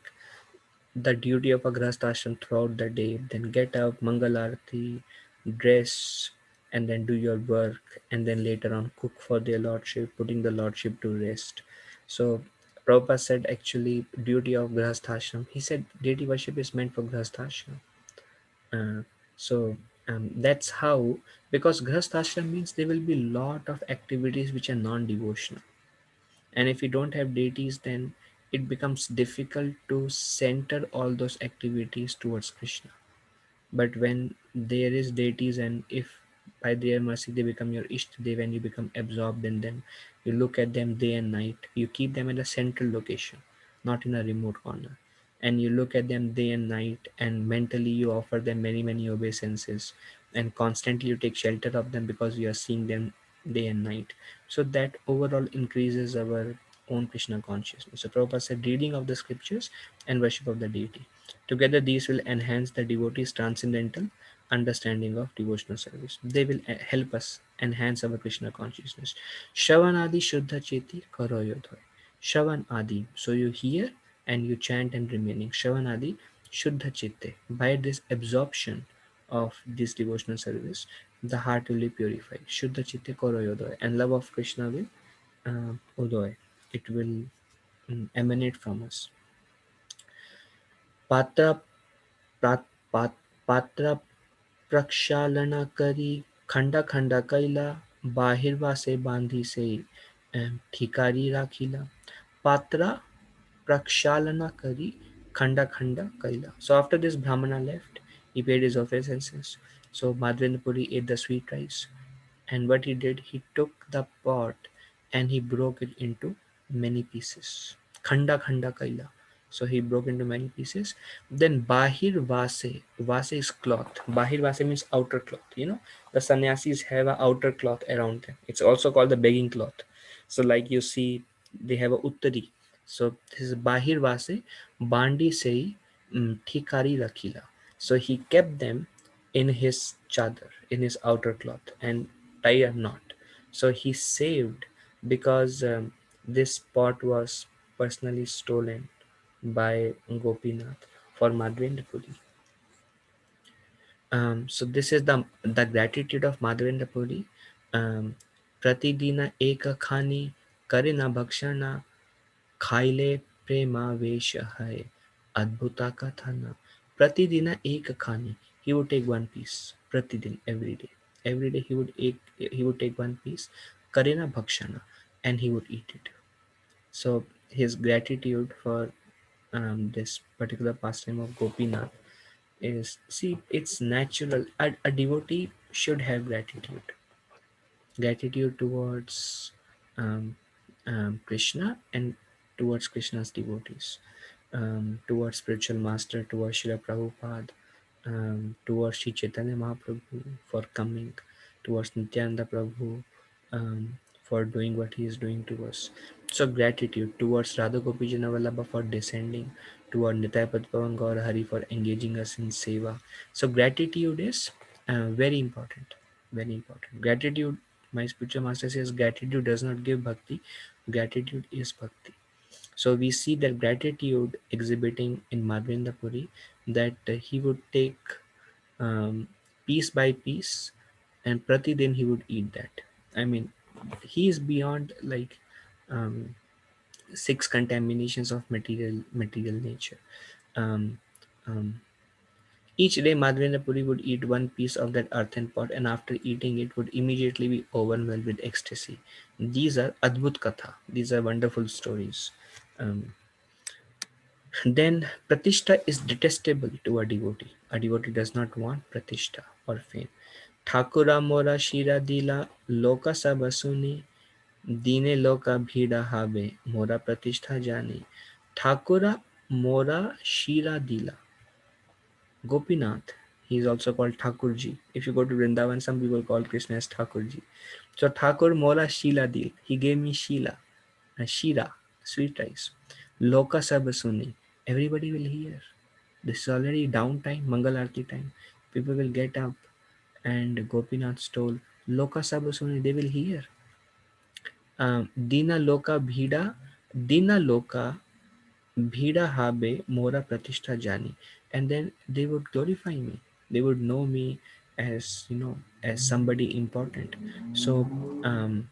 The duty of a grahasthashram throughout the day, then get up, mangal arati, dress, and then do your work, and then later on cook for their lordship, putting the lordship to rest. So Prabhupada said actually duty of grahasthashram. He said deity worship is meant for grahasthashram. Uh, so that's how, because grahasthashram means there will be lot of activities which are non-devotional, and if you don't have deities, then it becomes difficult to center all those activities towards Krishna. But when there is deities, and if by their mercy they become your Ishtadev and you become absorbed in them, you look at them day and night, you keep them in a central location, not in a remote corner. And you look at them day and night, and mentally you offer them many, many obeisances, and constantly you take shelter of them because you are seeing them day and night. So that overall increases our own Krishna consciousness. So Prabhupada said reading of the scriptures and worship of the deity. Together, these will enhance the devotee's transcendental understanding of devotional service. They will help us enhance our Krishna consciousness. Shravan Adi Shuddha Cheti Karo Yodhoy. Shravan Adi. So you hear and you chant and remaining. Shravan Adi Shuddha Chitte. By this absorption of this devotional service, the heart will be purified. Shuddha chitte koroyodoy, and love of Krishna will udoy. It will emanate from us. Patra prat, pat, patra प्रक्षालना करी खंडा खंडा कैला बाहिरवा से बांधी से ठिकारी राखीला patra prakshalana kari khanda khanda kaila. So after this Brahmana left, he paid his obeisances. So Madhvendrapuri ate the sweet rice, and what he did, he took the pot and he broke it into many pieces. Khanda khanda kaila. So he broke into many pieces. Then bahir vase, vase is cloth. Bahir vase means outer cloth. The sannyasis have a outer cloth around them. It's also called the begging cloth. So like you see, they have a uttari. So this is bahir vase, bandi sei thikari rakhila. So he kept them in his chadar, in his outer cloth, and tie a knot. So he saved because this pot was personally stolen by Gopinath for Madhvendrapuri. So this is the gratitude of Madhvendrapuri. Um, Pratidina eka khani karina bhakshana खाइले प्रेमावेश है अद्भुता का था ना प्रतिदिन एक खानी. He would take one piece प्रतिदिन, every day he would take one piece karena bhakshana, and he would eat it. So his gratitude for this particular pastime of Gopinath is, see, it's natural. A devotee should have gratitude towards um, Krishna and towards Krishna's devotees, towards spiritual master, towards Srila Prabhupada, towards Sri Chaitanya Mahaprabhu for coming, towards Nityananda Prabhu for doing what he is doing to us. So gratitude towards Radha Gopijana Vallabha for descending, toward Nitai Padpavan Gaur Hari for engaging us in seva. So gratitude is very important, very important. Gratitude, my spiritual master says, gratitude does not give bhakti, gratitude is bhakti. So we see that gratitude exhibiting in Madhvendra Puri, that he would take um, piece by piece, and Pratidin he would eat that. I mean, he is beyond like um, six contaminations of material nature. Um, um, each day Madhvendra Puri would eat one piece of that earthen pot, and after eating it would immediately be overwhelmed with ecstasy. These are Adbhut Katha. These are wonderful stories. Um, Then pratishtha is detestable to a devotee. A devotee does not want pratishtha or fame. Thakura mora shira dila loka sabasuni dine loka bhida habe mora pratishtha jani. Thakura mora shira dila. Gopinath, he is also called Thakurji. If you go to Vrindavan, some people call Krishna as Thakurji. So Thakur mora shila dil. He gave me shila, shira, sweet rice. Loka sabasuni. Everybody will hear. This is already downtime, Mangal Arati time. People will get up, and Gopinath told, Loka Sabasuni, they will hear. Dina Loka Bhida, Dina Loka Bhida Habe Mora Pratishtha Jani. And then they would glorify me. They would know me as, as somebody important. So, um,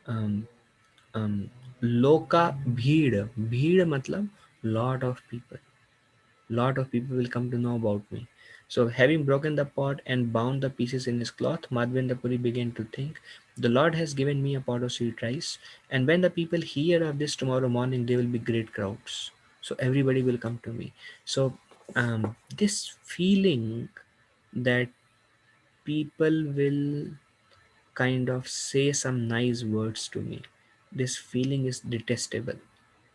um, um, Loka Bhid, Bhid matlab lot of people will come to know about me. So, having broken the pot and bound the pieces in his cloth, Madhvendra Puri began to think, the Lord has given me a pot of sweet rice, and when the people hear of this tomorrow morning, there will be great crowds. So, everybody will come to me. So, this feeling that people will kind of say some nice words to me, this feeling is detestable,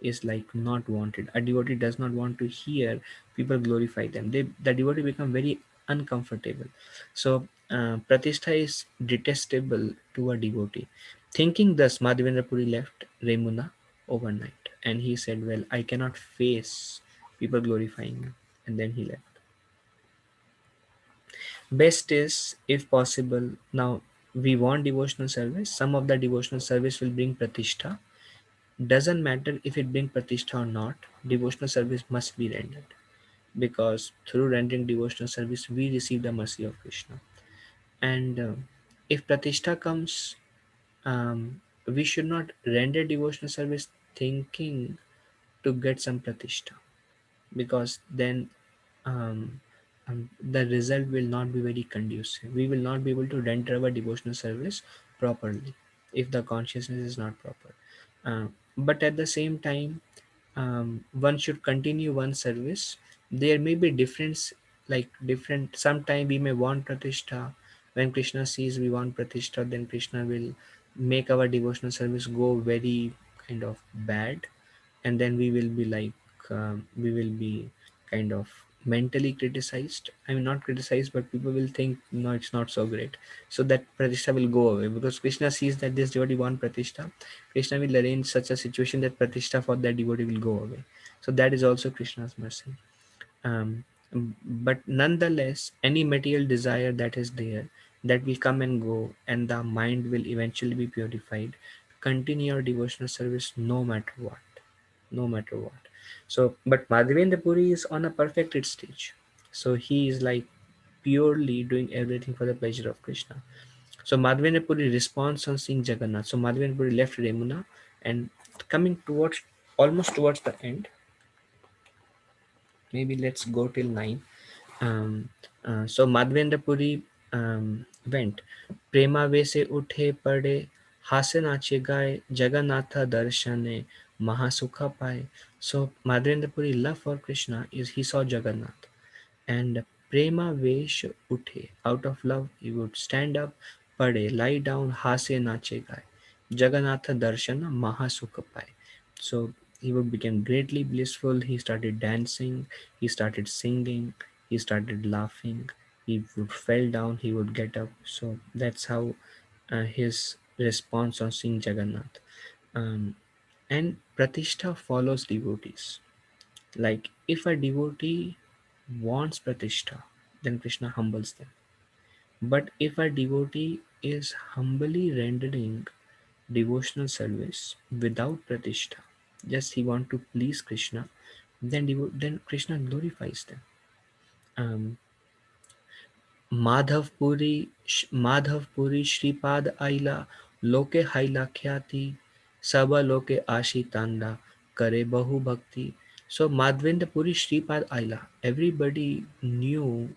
is like not wanted. A devotee does not want to hear people glorify them. The devotee become very uncomfortable. So pratishtha is detestable to a devotee. Thinking thus, Madhavendra Puri left Remuna overnight, and he said, well, I cannot face people glorifying me. And then he left. Best is, if possible, now we want devotional service. Some of the devotional service will bring pratishtha. Doesn't matter if it brings pratishtha or not, devotional service must be rendered, because through rendering devotional service we receive the mercy of Krishna. And if pratishtha comes, we should not render devotional service thinking to get some pratishtha, because then um, the result will not be very conducive. We will not be able to render our devotional service properly if the consciousness is not proper. But at the same time, one should continue one service. There may be difference, like different. Sometime we may want pratishtha. When Krishna sees we want pratishtha, then Krishna will make our devotional service go very kind of bad, and then we will be like, we will be kind of mentally criticized. I mean, not criticized, but people will think, no, it's not so great. So that pratishtha will go away, because Krishna sees that this devotee want pratishtha. Krishna will arrange such a situation that pratishtha for that devotee will go away. So that is also Krishna's mercy. um, but nonetheless, any material desire that is there, that will come and go, and the mind will eventually be purified. Continue your devotional service no matter what, no matter what. So, but Madhavendra Puri is on a perfected stage. So he is like purely doing everything for the pleasure of Krishna. So Madhavendra Puri responds on seeing Jagannath. So Madhavendra Puri left Remuna, and coming towards, almost towards the end, maybe let's go till 9. um, so Madhavendra Puri went. Prema vese uthe pade, hase nache gaye, Jagannatha darshane, Mahasukha paye. So Madhavendra Puri love for Krishna is he saw Jagannath, and prema vesh uthe, out of love he would stand up, pade, lie down, hase nache gaye, Jagannatha darshana, Mahasukha paye. So he would become greatly blissful. He started dancing, he started singing, he started laughing. He would fell down, he would get up. So that's how his response on seeing Jagannath. Um, and Pratishtha follows devotees. Like if a devotee wants Pratishtha, then Krishna humbles them. But if a devotee is humbly rendering devotional service without Pratishtha, just he want to please Krishna, then then Krishna glorifies them. Um, Madhavpuri Shripad आइला लोके हाइला ख्याति सब लोके आशी तांडा करे बहु भक्ति. So Madhavendra Puri Shripad Aila, everybody knew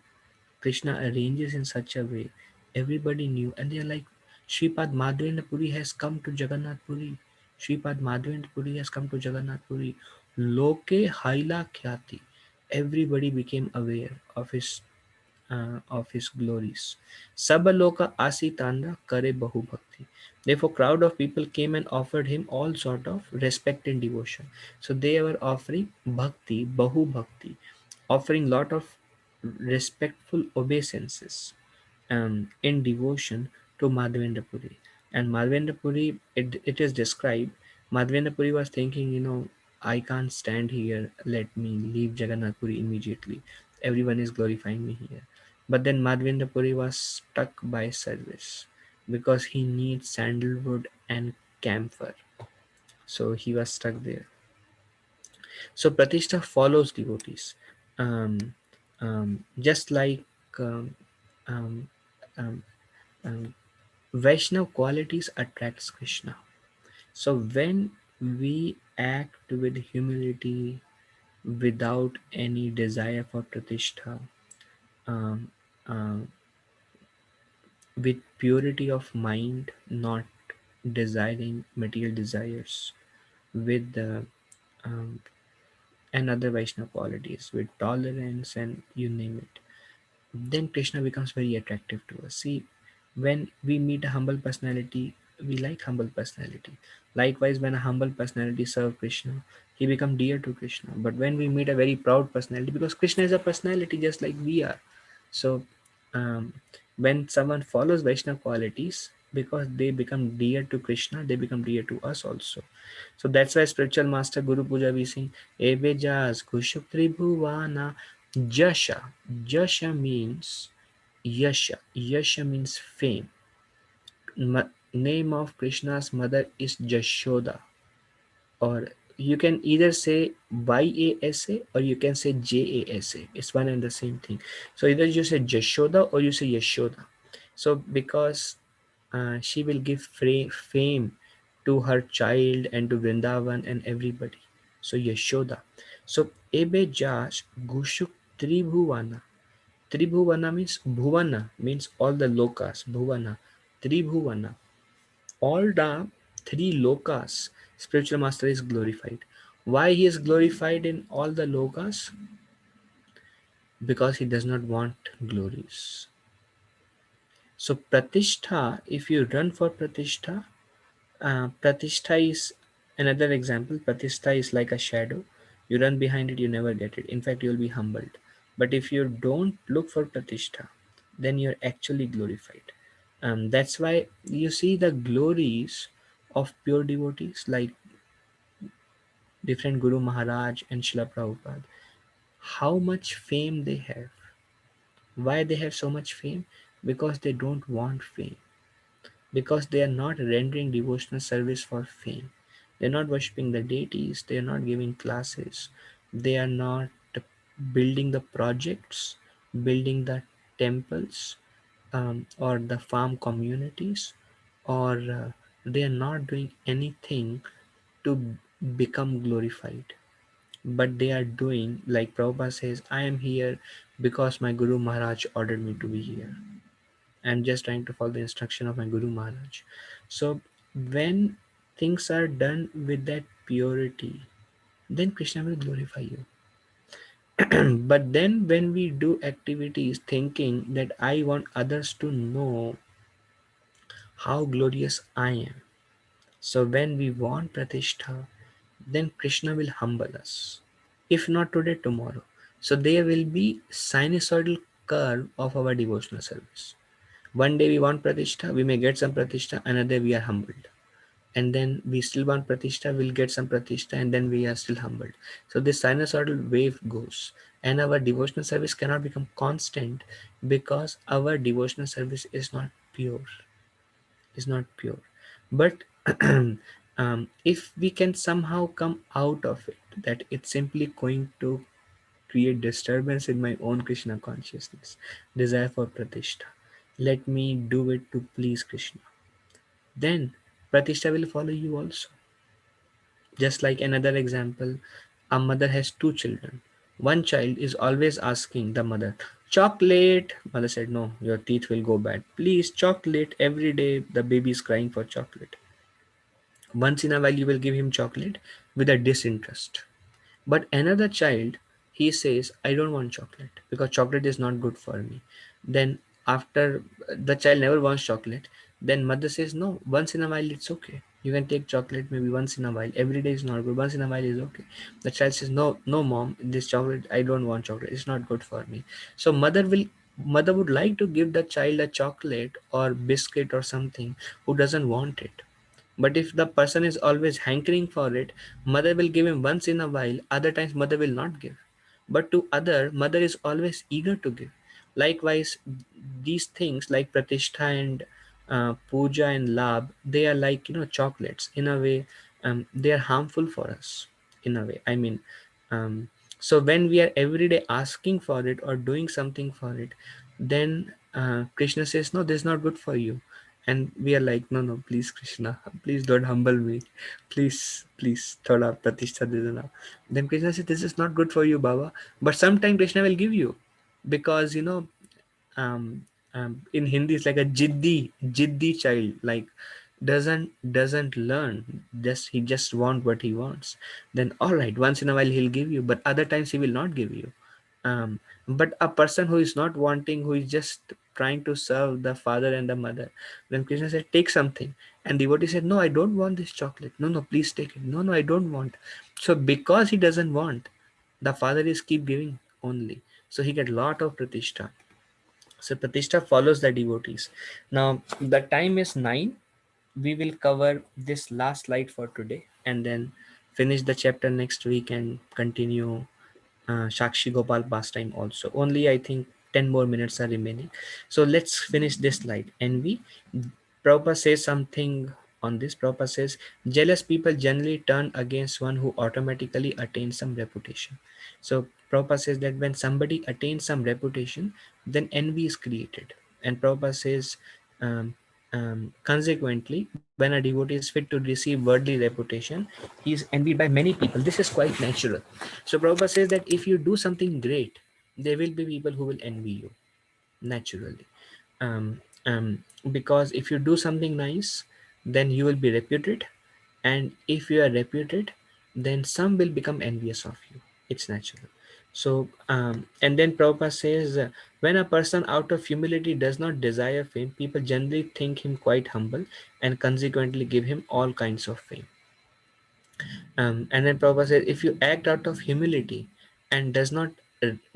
Krishna arranges in such a way. Everybody knew, and they are like, Shripad Madhavendra Puri has come to Jagannath Puri. Shripad Madhavendra Puri has come to Jagannath Puri. Loke Haila Khyati. Everybody became aware of his glories. Sabaloka Asitanda Kare Bahu Bhakti. Therefore, crowd of people came and offered him all sort of respect and devotion. So they were offering bhakti, bahu bhakti, offering lot of respectful obeisances in devotion to Madhavendra Puri. And Madhavendra Puri, it is described, Madhavendra Puri was thinking, I can't stand here, let me leave Jagannath Puri immediately. Everyone is glorifying me here. But then Madhavendra Puri was stuck by service because he needs sandalwood and camphor. So he was stuck there. So Pratishtha follows devotees. Um, just like um, um, um, um, Vaishnav qualities attracts Krishna. So when we act with humility, without any desire for pratishtha, um, um, with purity of mind, not desiring material desires, with um, and other Vaishnava qualities, with tolerance and you name it, then Krishna becomes very attractive to us. See, when we meet a humble personality, we like humble personality. Likewise, when a humble personality serves Krishna, he becomes dear to Krishna. But when we meet a very proud personality, because Krishna is a personality just like we are, so um, when someone follows Vaishnava qualities, because they become dear to Krishna, they become dear to us also. So that's why spiritual master Guru Puja we sing Ebejas Kushuk Tribhuvana Jasha. Jasha means Yasha. Yasha means fame. Name of Krishna's mother is Jashoda, or you can either say Yasa or you can say Jasa. It's one and the same thing. So either you say Jashoda or you say Yashoda. So because she will give fame to her child and to Vrindavan and everybody. So Yashoda. So Ebe Jash Gushuk Tribhuvana. Tribhuvana means Bhuvana, means all the lokas. Bhuvana. Tribhuvana. All the three lokas, spiritual master is glorified. Why he is glorified in all the lokas? Because he does not want glories. So pratishtha, if you run for pratishtha, pratishtha is another example. Pratishtha is like a shadow. You run behind it, you never get it. In fact, you will be humbled. But if you don't look for pratishtha, then you're actually glorified. That's why you see the glories of pure devotees like different Guru Maharaj and Srila Prabhupada. How much fame they have. Why they have so much fame? Because they don't want fame, because they are not rendering devotional service for fame. They're not worshipping the deities, they are not giving classes, they are not building the projects, building the temples, or the farm communities, or they are not doing anything to become glorified. But they are doing, like Prabhupada says, I am here because my Guru Maharaj ordered me to be here. I'm just trying to follow the instruction of my Guru Maharaj. So when things are done with that purity, then Krishna will glorify you. But then when we do activities thinking that I want others to know how glorious I am, so when we want pratishtha, then Krishna will humble us. If not today, tomorrow. So there will be sinusoidal curve of our devotional service. One day we want pratishtha, we may get some pratishtha, another we are humbled. And then we still want pratishtha, we'll get some pratishtha, and then we are still humbled. So this sinusoidal wave goes. And our devotional service cannot become constant because our devotional service is not pure. Is not pure. But if we can somehow come out of it, that it's simply going to create disturbance in my own Krishna consciousness, desire for pratishtha. Let me do it to please Krishna. Then pratishtha will follow you also. Just like another example, a mother has two children. One child is always asking the mother, chocolate. Mother said, no, your teeth will go bad. Please, chocolate. Every day the baby is crying for chocolate. Once in a while you will give him chocolate with a disinterest. But another child, he says, I don't want chocolate because chocolate is not good for me. Then after the child never wants chocolate, then mother says, no, once in a while it's okay. You can take chocolate maybe once in a while. Every day is not good. Once in a while is okay. The child says, no, no, mom, this chocolate, I don't want chocolate. It's not good for me. So mother would like to give the child a chocolate or biscuit or something who doesn't want it. But if the person is always hankering for it, mother will give him once in a while, other times mother will not give. But to other, mother is always eager to give. Likewise, these things like pratishtha and puja and labh, they are like, chocolates. In a way, they are harmful for us. In a way, I mean, um, so when we are every day asking for it or doing something for it, then Krishna says, no, this is not good for you. And we are like, no, no, please Krishna, please don't humble me, please thoda pratishtha de dena. Then Krishna says, this is not good for you, Baba. But sometime Krishna will give you, because um, in Hindi it's like a jiddi child, like doesn't learn, just he just want what he wants. Then all right, once in a while he'll give you, but other times he will not give you. But a person who is not wanting, who is just trying to serve the father and the mother, then Krishna said, take something. And devotee said, no, I don't want this chocolate. No, no, please take it. No, no, I don't want. So because he doesn't want, the father is keep giving only. So he get lot of pratishtha. So pratishtha follows the devotees. Now the time is 9. We will cover this last slide for today and then finish the chapter next week and continue Shakshi Gopal pastime also. Only I think 10 more minutes are remaining. So let's finish this slide. Envy. Prabhupada says something on this. Prabhupada says, jealous people generally turn against one who automatically attains some reputation. So Prabhupada says that when somebody attains some reputation, then envy is created. And Prabhupada says, um, consequently, when a devotee is fit to receive worldly reputation, he is envied by many people. This is quite natural. So Prabhupada says that if you do something great, there will be people who will envy you naturally. um, because if you do something nice, then you will be reputed, and if you are reputed, then some will become envious of you. It's natural. So and then Prabhupada says, when a person out of humility does not desire fame, people generally think him quite humble and consequently give him all kinds of fame. And then Prabhupada says, if you act out of humility and does not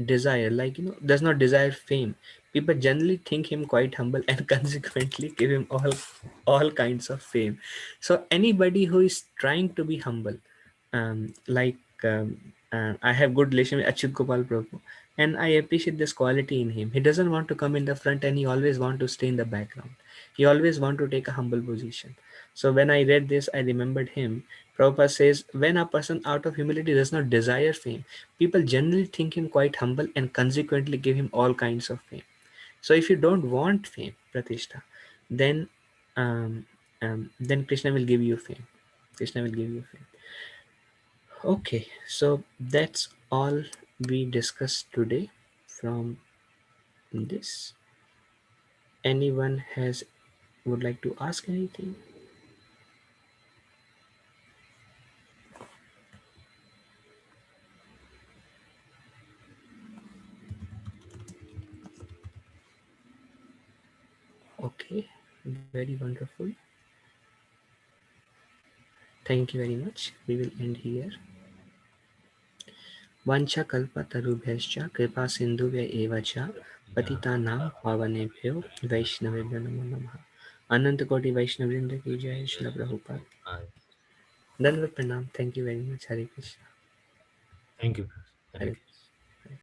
desire, like, does not desire fame, people generally think him quite humble and consequently give him all kinds of fame. So anybody who is trying to be humble, like, I have good relation with Achyut Gopal Prabhu, and I appreciate this quality in him. He doesn't want to come in the front, and he always want to stay in the background. He always want to take a humble position. So when I read this, I remembered him. Prabhupada says, when a person out of humility does not desire fame, people generally think him quite humble and consequently give him all kinds of fame. So if you don't want fame, Pratishtha, then then Krishna will give you fame. Krishna will give you fame. Okay, so that's all we discussed today from this. Anyone has would like to ask anything? Okay, very wonderful. Thank you very much. We will end here. Vancha kalpa tarubhyascha kripa sindhuvya eva cha Yeah. पतितानां पावनेभ्यो वैष्णवेभ्यो नमो नमः. अनंत कोटि वैष्णव वृंद की जय. Yes. Srila Prabhupada. Hi. दंडवत प्रणाम. Thank you very much. Hare Krishna. Thank you. Hare Hare